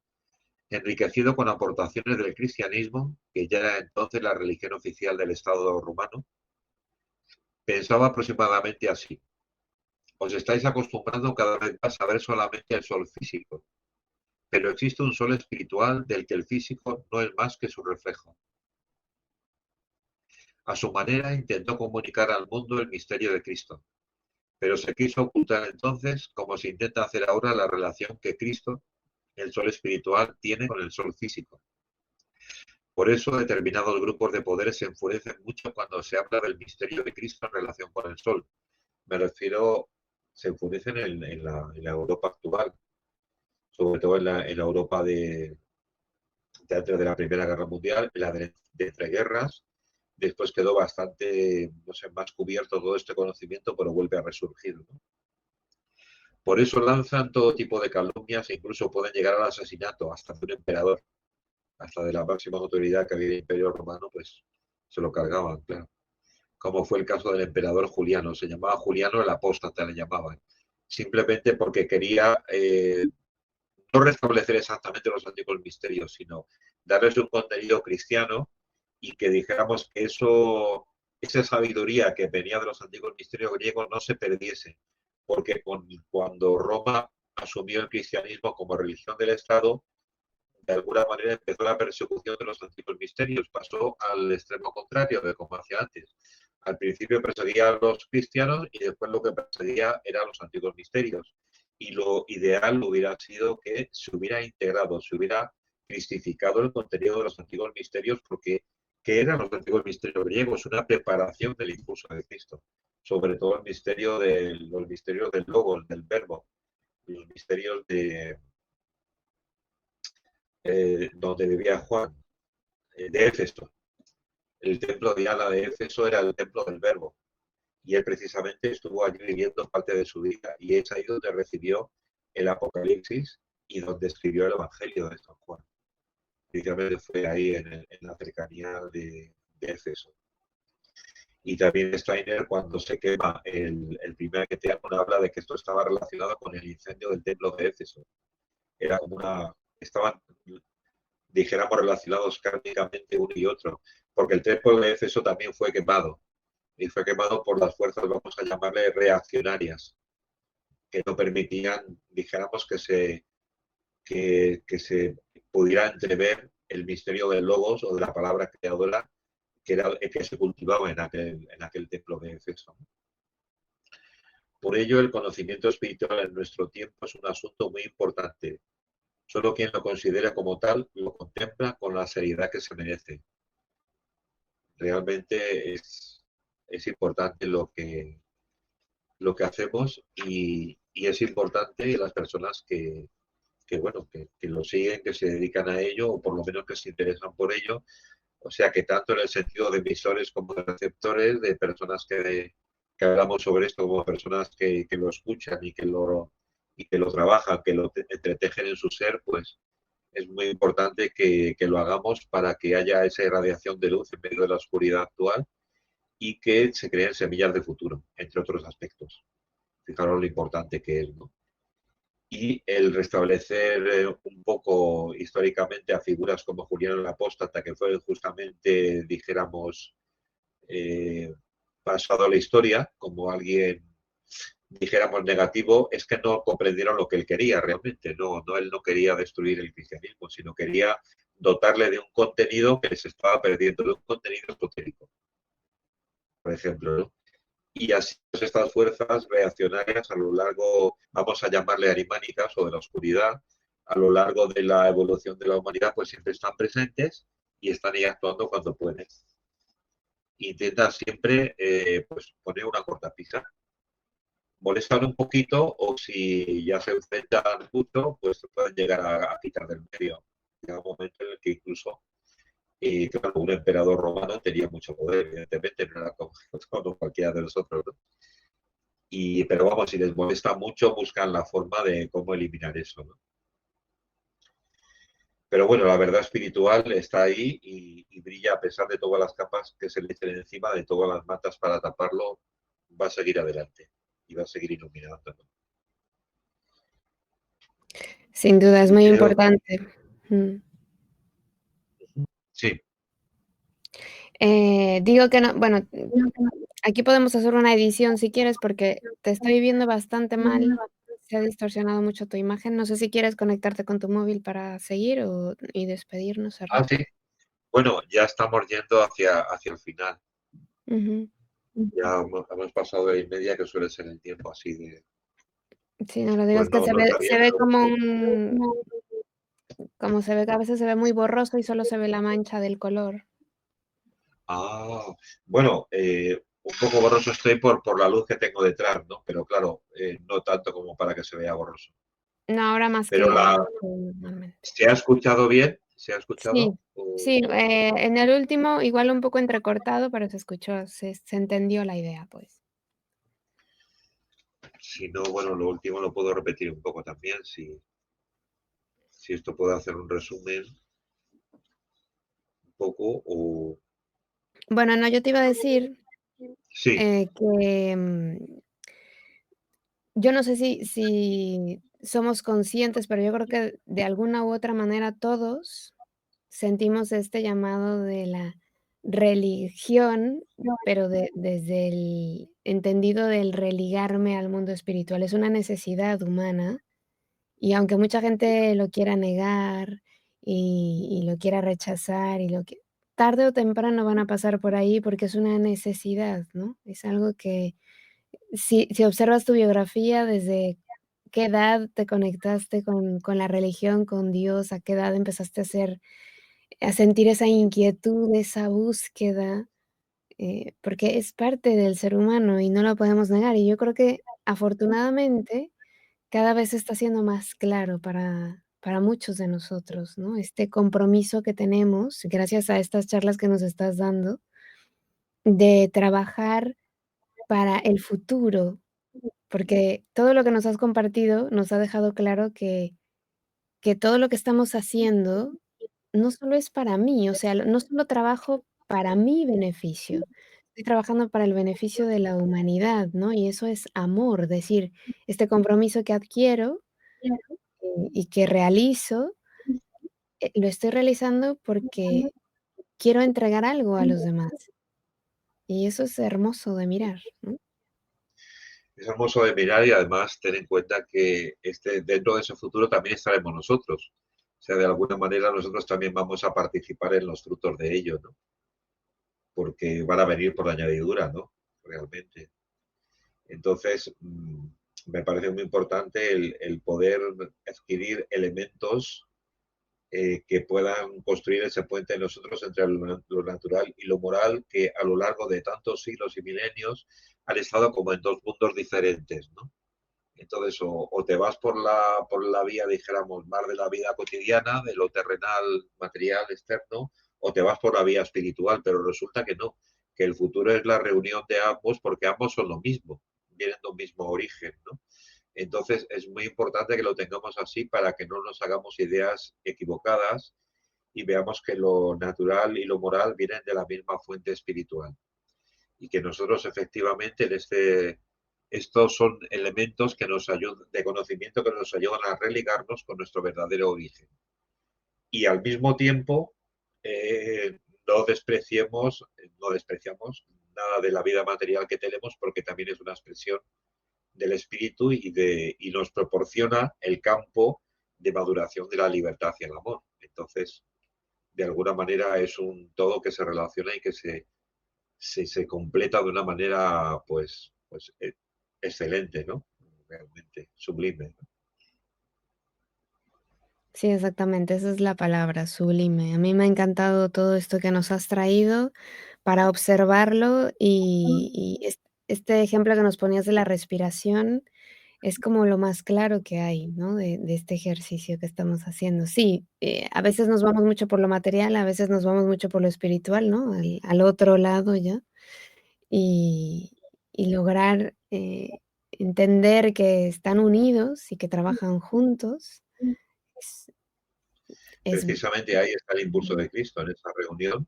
Speaker 2: enriquecido con aportaciones del cristianismo, que ya era entonces la religión oficial del Estado romano. Pensaba aproximadamente así: os estáis acostumbrando cada vez más a ver solamente el sol físico, pero existe un sol espiritual del que el físico no es más que su reflejo. A su manera intentó comunicar al mundo el misterio de Cristo, pero se quiso ocultar entonces, como se intenta hacer ahora, la relación que Cristo, el sol espiritual, tiene con el sol físico. Por eso determinados grupos de poder se enfurecen mucho cuando se habla del misterio de Cristo en relación con el sol. Me refiero, se enfurecen en la Europa actual, sobre todo en la Europa de antes de la Primera Guerra Mundial, en la de entreguerras. Después quedó bastante, no sé, más cubierto todo este conocimiento, pero vuelve a resurgir, ¿no? Por eso lanzan todo tipo de calumnias e incluso pueden llegar al asesinato, hasta de un emperador, hasta de la máxima autoridad que había en el Imperio Romano, pues se lo cargaban, claro. Como fue el caso del emperador Juliano. Se llamaba Juliano el Apóstata, le llamaban. Simplemente porque quería no restablecer exactamente los antiguos misterios, sino darles un contenido cristiano y que dijéramos que esa sabiduría que venía de los antiguos misterios griegos no se perdiese, porque cuando Roma asumió el cristianismo como religión del Estado, de alguna manera empezó la persecución de los antiguos misterios, pasó al extremo contrario de como hacía antes. Al principio perseguía a los cristianos y después lo que perseguía eran los antiguos misterios. Y lo ideal hubiera sido que se hubiera integrado, se hubiera cristificado el contenido de los antiguos misterios, porque ¿qué eran los antiguos misterios griegos? Una preparación del impulso de Cristo, sobre todo los misterios del logos, del verbo, los misterios donde vivía Juan, de Éfeso. El templo de Diana de Éfeso era el templo del verbo, y él precisamente estuvo allí viviendo parte de su vida, y es ahí donde recibió el Apocalipsis y donde escribió el Evangelio de San Juan. Precisamente fue ahí en la cercanía de Éfeso. Y también Steiner, cuando se quema el primer Geteamón, habla de que esto estaba relacionado con el incendio del templo de Éfeso. Era como estaban, dijéramos, relacionados kármicamente uno y otro, porque el templo de Éfeso también fue quemado, y fue quemado por las fuerzas, vamos a llamarle, reaccionarias, que no permitían, dijéramos, que se pudiera entrever el misterio del logos o de la palabra creadora que era el que se cultivaba en aquel templo de Éfeso, ¿no? Por ello, el conocimiento espiritual en nuestro tiempo es un asunto muy importante. Solo quien lo considera como tal lo contempla con la seriedad que se merece. Realmente es importante lo que hacemos y es importante las personas bueno, que lo siguen, que se dedican a ello o por lo menos que se interesan por ello. O sea que tanto en el sentido de emisores como de receptores, de personas que hablamos sobre esto, como personas que lo escuchan y que lo trabajan, que lo entretejen en su ser, pues es muy importante que lo hagamos para que haya esa irradiación de luz en medio de la oscuridad actual y que se creen semillas de futuro, entre otros aspectos. Fijaros lo importante que es, ¿no? Y el restablecer un poco históricamente a figuras como Julián el Apóstata, que fue justamente, dijéramos, eh, pasado a la historia, como alguien, dijéramos, negativo, es que no comprendieron lo que él quería realmente. Él no quería destruir el cristianismo, sino quería dotarle de un contenido que se estaba perdiendo, de un contenido esotérico, por ejemplo, ¿no? Y así pues, estas fuerzas reaccionarias a lo largo, vamos a llamarle arimánicas o de la oscuridad, a lo largo de la evolución de la humanidad, pues siempre están presentes y están ahí actuando cuando pueden. Intentan siempre pues poner una cortapisa, molestan un poquito o si ya se enfrentan mucho, pues se pueden llegar a quitar del medio. Llega un momento en el que incluso claro, un emperador romano tenía mucho poder, evidentemente, no era como cualquiera de nosotros, ¿no? Pero vamos, si les molesta mucho, buscan la forma de cómo eliminar eso, ¿no? Pero bueno, la verdad espiritual está ahí y brilla a pesar de todas las capas que se le echen encima, de todas las matas para taparlo, va a seguir adelante y va a seguir iluminando, ¿no?
Speaker 1: Sin duda, es
Speaker 2: Y
Speaker 1: muy
Speaker 2: creo,
Speaker 1: importante. Mm.
Speaker 2: sí,
Speaker 1: Digo que no, bueno, aquí podemos hacer una edición si quieres, porque te estoy viendo bastante mal. Se ha distorsionado mucho tu imagen. No sé si quieres conectarte con tu móvil para seguir y despedirnos, cerrar.
Speaker 2: sí, bueno, ya estamos yendo hacia el final.
Speaker 1: Ujú.
Speaker 2: Ya hemos pasado de 1:30, que suele ser el tiempo así de...
Speaker 1: Sí, no, lo digo
Speaker 2: Pues
Speaker 1: es que
Speaker 2: no, no está
Speaker 1: se
Speaker 2: bien,
Speaker 1: ve
Speaker 2: pero...
Speaker 1: como se ve que a veces se ve muy borroso y solo se ve la mancha del color.
Speaker 2: Ah, bueno, un poco borroso estoy por la luz que tengo detrás, ¿no? Pero claro, no tanto como para que se vea borroso.
Speaker 1: No, ahora más
Speaker 2: Pero
Speaker 1: que normalmente.
Speaker 2: ¿se ha escuchado bien? ¿Se ha escuchado?
Speaker 1: Sí, sí, en el último igual un poco entrecortado, pero se escuchó, se entendió la idea, pues.
Speaker 2: Si no, bueno, lo último lo puedo repetir un poco también, si esto puede hacer un resumen un poco o...
Speaker 1: Bueno, no, yo te iba a decir,
Speaker 2: Sí,
Speaker 1: que, yo no sé si somos conscientes, pero yo creo que de alguna u otra manera todos sentimos este llamado de la religión, pero desde el entendido del religarme al mundo espiritual. Es una necesidad humana, y aunque mucha gente lo quiera negar y lo quiera rechazar y lo que tarde o temprano van a pasar por ahí porque es una necesidad, ¿no? Es algo que si observas tu biografía, desde qué edad te conectaste con la religión, con Dios, a qué edad empezaste a sentir esa inquietud, esa búsqueda, porque es parte del ser humano y no lo podemos negar. Y yo creo que afortunadamente cada vez está siendo más claro para muchos de nosotros, ¿no? Este compromiso que tenemos, gracias a estas charlas que nos estás dando, de trabajar para el futuro, porque todo lo que nos has compartido nos ha dejado claro que todo lo que estamos haciendo no solo es para mí, o sea, no solo trabajo para mi beneficio, estoy trabajando para el beneficio de la humanidad, ¿no? Y eso es amor, decir, este compromiso que adquiero, y que realizo, lo estoy realizando porque quiero entregar algo a los demás, y eso es hermoso de mirar, ¿no?
Speaker 2: es hermoso de mirar y además ten en cuenta que dentro de ese futuro también estaremos nosotros. O sea, de alguna manera nosotros también vamos a participar en los frutos de ello, ¿no? porque van a venir por la añadidura, ¿no? Realmente. Entonces, me parece muy importante el poder adquirir elementos que puedan construir ese puente en nosotros entre lo natural y lo moral, que a lo largo de tantos siglos y milenios han estado como en dos mundos diferentes, ¿no? Entonces, o te vas por la vía, dijéramos, más de la vida cotidiana, de lo terrenal, material, externo, o te vas por la vía espiritual, pero resulta que no, que el futuro es la reunión de ambos porque ambos son lo mismo, vienen de un mismo origen, ¿no? Entonces, es muy importante que lo tengamos así para que no nos hagamos ideas equivocadas y veamos que lo natural y lo moral vienen de la misma fuente espiritual y que nosotros efectivamente estos son elementos que nos ayudan, de conocimiento que nos ayudan a religarnos con nuestro verdadero origen. Y al mismo tiempo, no despreciemos, no despreciamos nada de la vida material que tenemos porque también es una expresión del espíritu y nos proporciona el campo de maduración de la libertad y el amor. Entonces, de alguna manera es un todo que se relaciona y que se completa de una manera, excelente, ¿no? Realmente sublime, ¿no?
Speaker 1: Sí, exactamente, esa es la palabra, sublime. A mí me ha encantado todo esto que nos has traído para observarlo este ejemplo que nos ponías de la respiración es como lo más claro que hay, ¿no? De este ejercicio que estamos haciendo. Sí, a veces nos vamos mucho por lo material, a veces nos vamos mucho por lo espiritual, ¿no? Al otro lado ya, y y lograr, entender que están unidos y que trabajan juntos es es
Speaker 2: Precisamente ahí está el impulso de Cristo en esa reunión.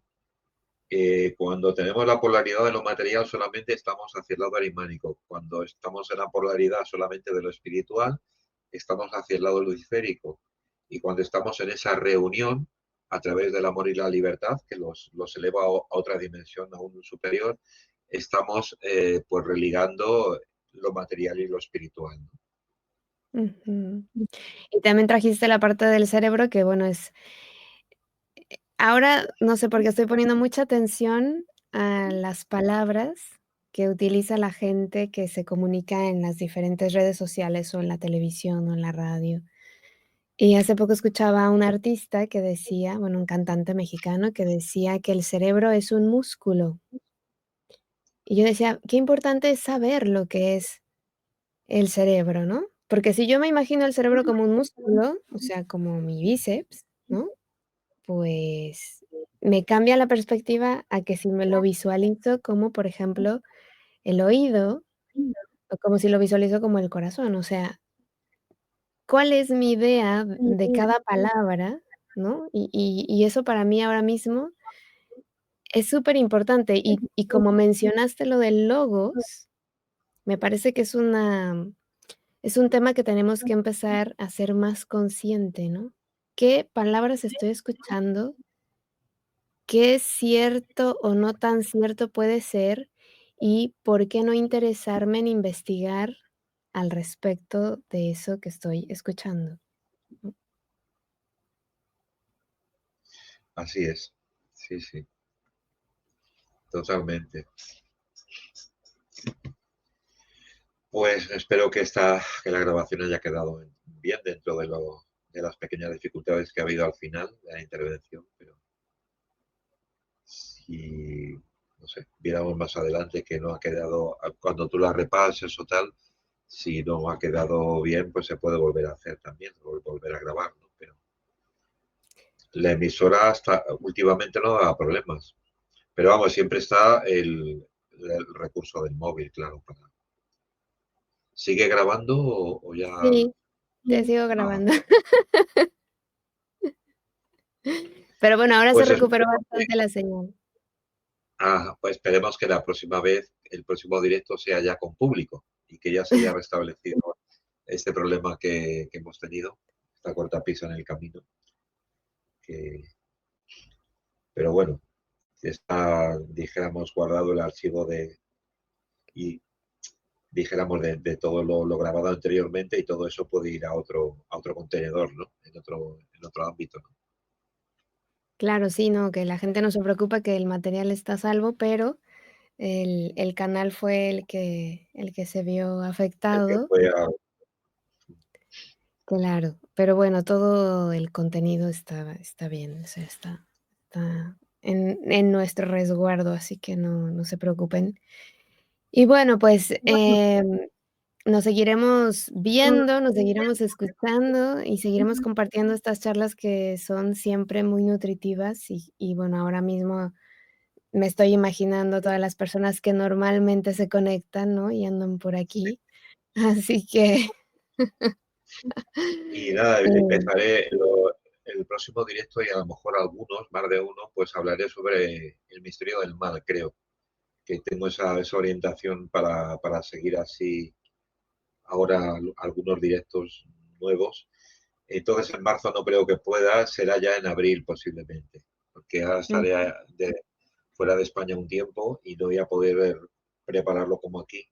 Speaker 2: Cuando tenemos la polaridad de lo material solamente estamos hacia el lado arismánico. Cuando estamos en la polaridad solamente de lo espiritual, estamos hacia el lado luciférico. Y cuando estamos en esa reunión, a través del amor y la libertad, que los eleva a otra dimensión aún superior, estamos pues religando lo material y lo espiritual, ¿no?
Speaker 1: ujú. Y también trajiste la parte del cerebro que, bueno, es ahora no sé, porque estoy poniendo mucha atención a las palabras que utiliza la gente que se comunica en las diferentes redes sociales, o en la televisión, o en la radio. Y hace poco escuchaba a un artista que decía, bueno, un cantante mexicano que decía que el cerebro es un músculo. Y yo decía, qué importante es saber lo que es el cerebro, ¿no? Porque si yo me imagino el cerebro como un músculo, o sea, como mi bíceps, ¿no? Pues, me cambia la perspectiva a que si me lo visualizo como, por ejemplo, el oído, o como si lo visualizo como el corazón, o sea, ¿cuál es mi idea de cada palabra, no? Y eso para mí ahora mismo es superimportante, y como mencionaste lo del logos, me parece que es un tema que tenemos que empezar a ser más consciente, ¿no? ¿Qué palabras estoy escuchando? ¿Qué cierto o no tan cierto puede ser? ¿Y por qué no interesarme en investigar al respecto de eso que estoy escuchando? ¿No?
Speaker 2: Así es. Sí, sí, totalmente. Pues espero que la grabación haya quedado bien dentro de las pequeñas dificultades que ha habido al final de la intervención, pero si, no sé, viéramos más adelante que no ha quedado, cuando tú la repases o tal, si no ha quedado bien, pues se puede volver a hacer también, volver a grabar, ¿no? Pero la emisora hasta últimamente no da problemas. Pero vamos, siempre está el recurso del móvil, claro. ¿Sigue grabando o ya?
Speaker 1: Sí, te sigo
Speaker 2: Ah,
Speaker 1: grabando. Pero bueno, ahora se
Speaker 2: pues
Speaker 1: recuperó
Speaker 2: esperemos
Speaker 1: bastante la señal.
Speaker 2: pues esperemos que la próxima vez, el próximo directo sea ya con público y que ya se haya restablecido este problema que hemos tenido, esta cortapisa en el camino. Que, pero bueno, está, dijéramos, guardado el archivo y dijéramos de todo lo grabado anteriormente y todo eso puede ir a otro contenedor, ¿no? En otro ámbito, ¿no?
Speaker 1: Claro, sí, no, que la gente no se preocupa, que el material está a salvo, pero el canal fue el que se vio
Speaker 2: El que
Speaker 1: afectado.
Speaker 2: fue a
Speaker 1: Claro, pero bueno, todo el contenido está bien, o sea, está en nuestro resguardo, así que no se preocupen. Y bueno, pues,
Speaker 2: bueno,
Speaker 1: nos seguiremos viendo, nos seguiremos escuchando y seguiremos
Speaker 2: ujú.
Speaker 1: compartiendo estas charlas que son siempre muy nutritivas y bueno, ahora mismo me estoy imaginando todas las personas que normalmente se conectan, ¿no? Y andan por aquí. Así que,
Speaker 2: Y nada,
Speaker 1: eh,
Speaker 2: empezaré el próximo directo y a lo mejor algunos, más de uno, pues hablaré sobre el misterio del mal, creo, que tengo esa orientación para seguir así ahora algunos directos nuevos. Entonces en marzo no creo que pueda, será ya en abril posiblemente, porque ahora estaré
Speaker 1: mm,
Speaker 2: fuera de España un tiempo y no voy a poder prepararlo como aquí.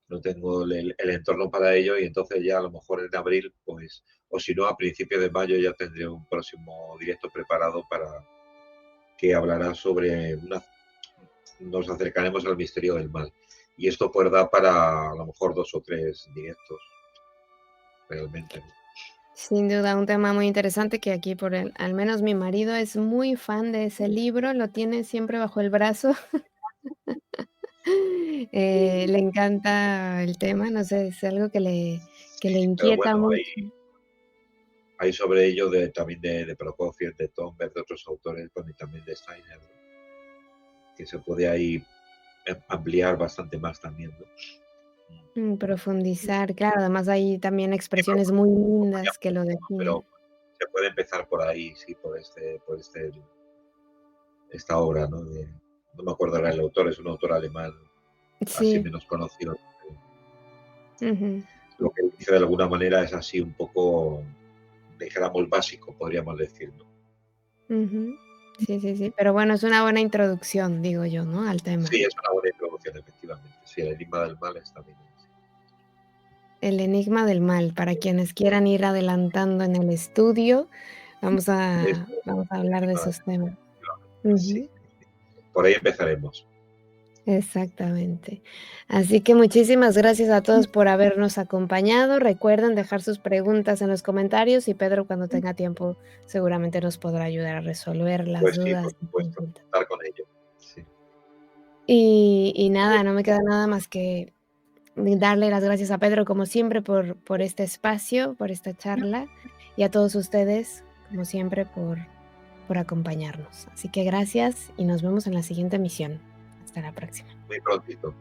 Speaker 2: No tengo el entorno para ello y entonces ya a lo mejor en abril, pues, o si no, a principios de mayo ya tendré un próximo directo preparado para que hablará sobre nos acercaremos al misterio del mal. Y esto pues da para a lo mejor 2 o 3 directos, realmente, ¿no?
Speaker 1: sin duda, un tema muy interesante que aquí por el al menos mi marido es muy fan de ese libro, lo tiene siempre bajo el brazo. Le encanta el tema, no sé, es algo que le
Speaker 2: Pero bueno,
Speaker 1: inquieta mucho.
Speaker 2: hay sobre ello también de Prokofiev, de Tomberg, de otros autores, bueno, y también de Steiner, ¿no? Que se puede ahí ampliar bastante más también, ¿no?
Speaker 1: Profundizar, claro, además hay también
Speaker 2: Sí,
Speaker 1: expresiones muy
Speaker 2: profundizaría
Speaker 1: lindas que lo
Speaker 2: mucho, ¿no? Pero
Speaker 1: definen.
Speaker 2: se puede empezar por ahí, sí, esta obra, ¿no? No me acuerdo ahora el autor, es un autor alemán, así
Speaker 1: Sí,
Speaker 2: menos conocido.
Speaker 1: ujú,
Speaker 2: Lo que dice de alguna manera es así un poco, dijéramos, básico, podríamos decir, ¿no?
Speaker 1: ujú. Sí, sí, sí, pero bueno, es una buena introducción, digo yo, ¿no?, al tema.
Speaker 2: Sí, es una buena introducción, efectivamente. Sí, el enigma del mal está bien. Sí.
Speaker 1: El enigma del mal, para quienes quieran ir adelantando en el estudio, vamos
Speaker 2: Eso
Speaker 1: a
Speaker 2: es,
Speaker 1: vamos a
Speaker 2: el
Speaker 1: hablar de
Speaker 2: enigma del
Speaker 1: esos
Speaker 2: mal,
Speaker 1: temas.
Speaker 2: efectivamente. Sí,
Speaker 1: Ujú,
Speaker 2: por ahí empezaremos.
Speaker 1: exactamente. Así que muchísimas gracias a todos por habernos acompañado. Recuerden dejar sus preguntas en los comentarios y Pedro, cuando tenga tiempo, seguramente nos podrá ayudar a resolver las
Speaker 2: Pues sí,
Speaker 1: dudas
Speaker 2: por
Speaker 1: y
Speaker 2: supuesto,
Speaker 1: consultas.
Speaker 2: contar con ello. Sí.
Speaker 1: Y nada, no me queda nada más que darle las gracias a Pedro, como siempre, por este espacio, por esta charla, y a todos ustedes, como siempre, por acompañarnos. Así que gracias y nos vemos en la siguiente emisión. Hasta la próxima.
Speaker 2: Muy prontito.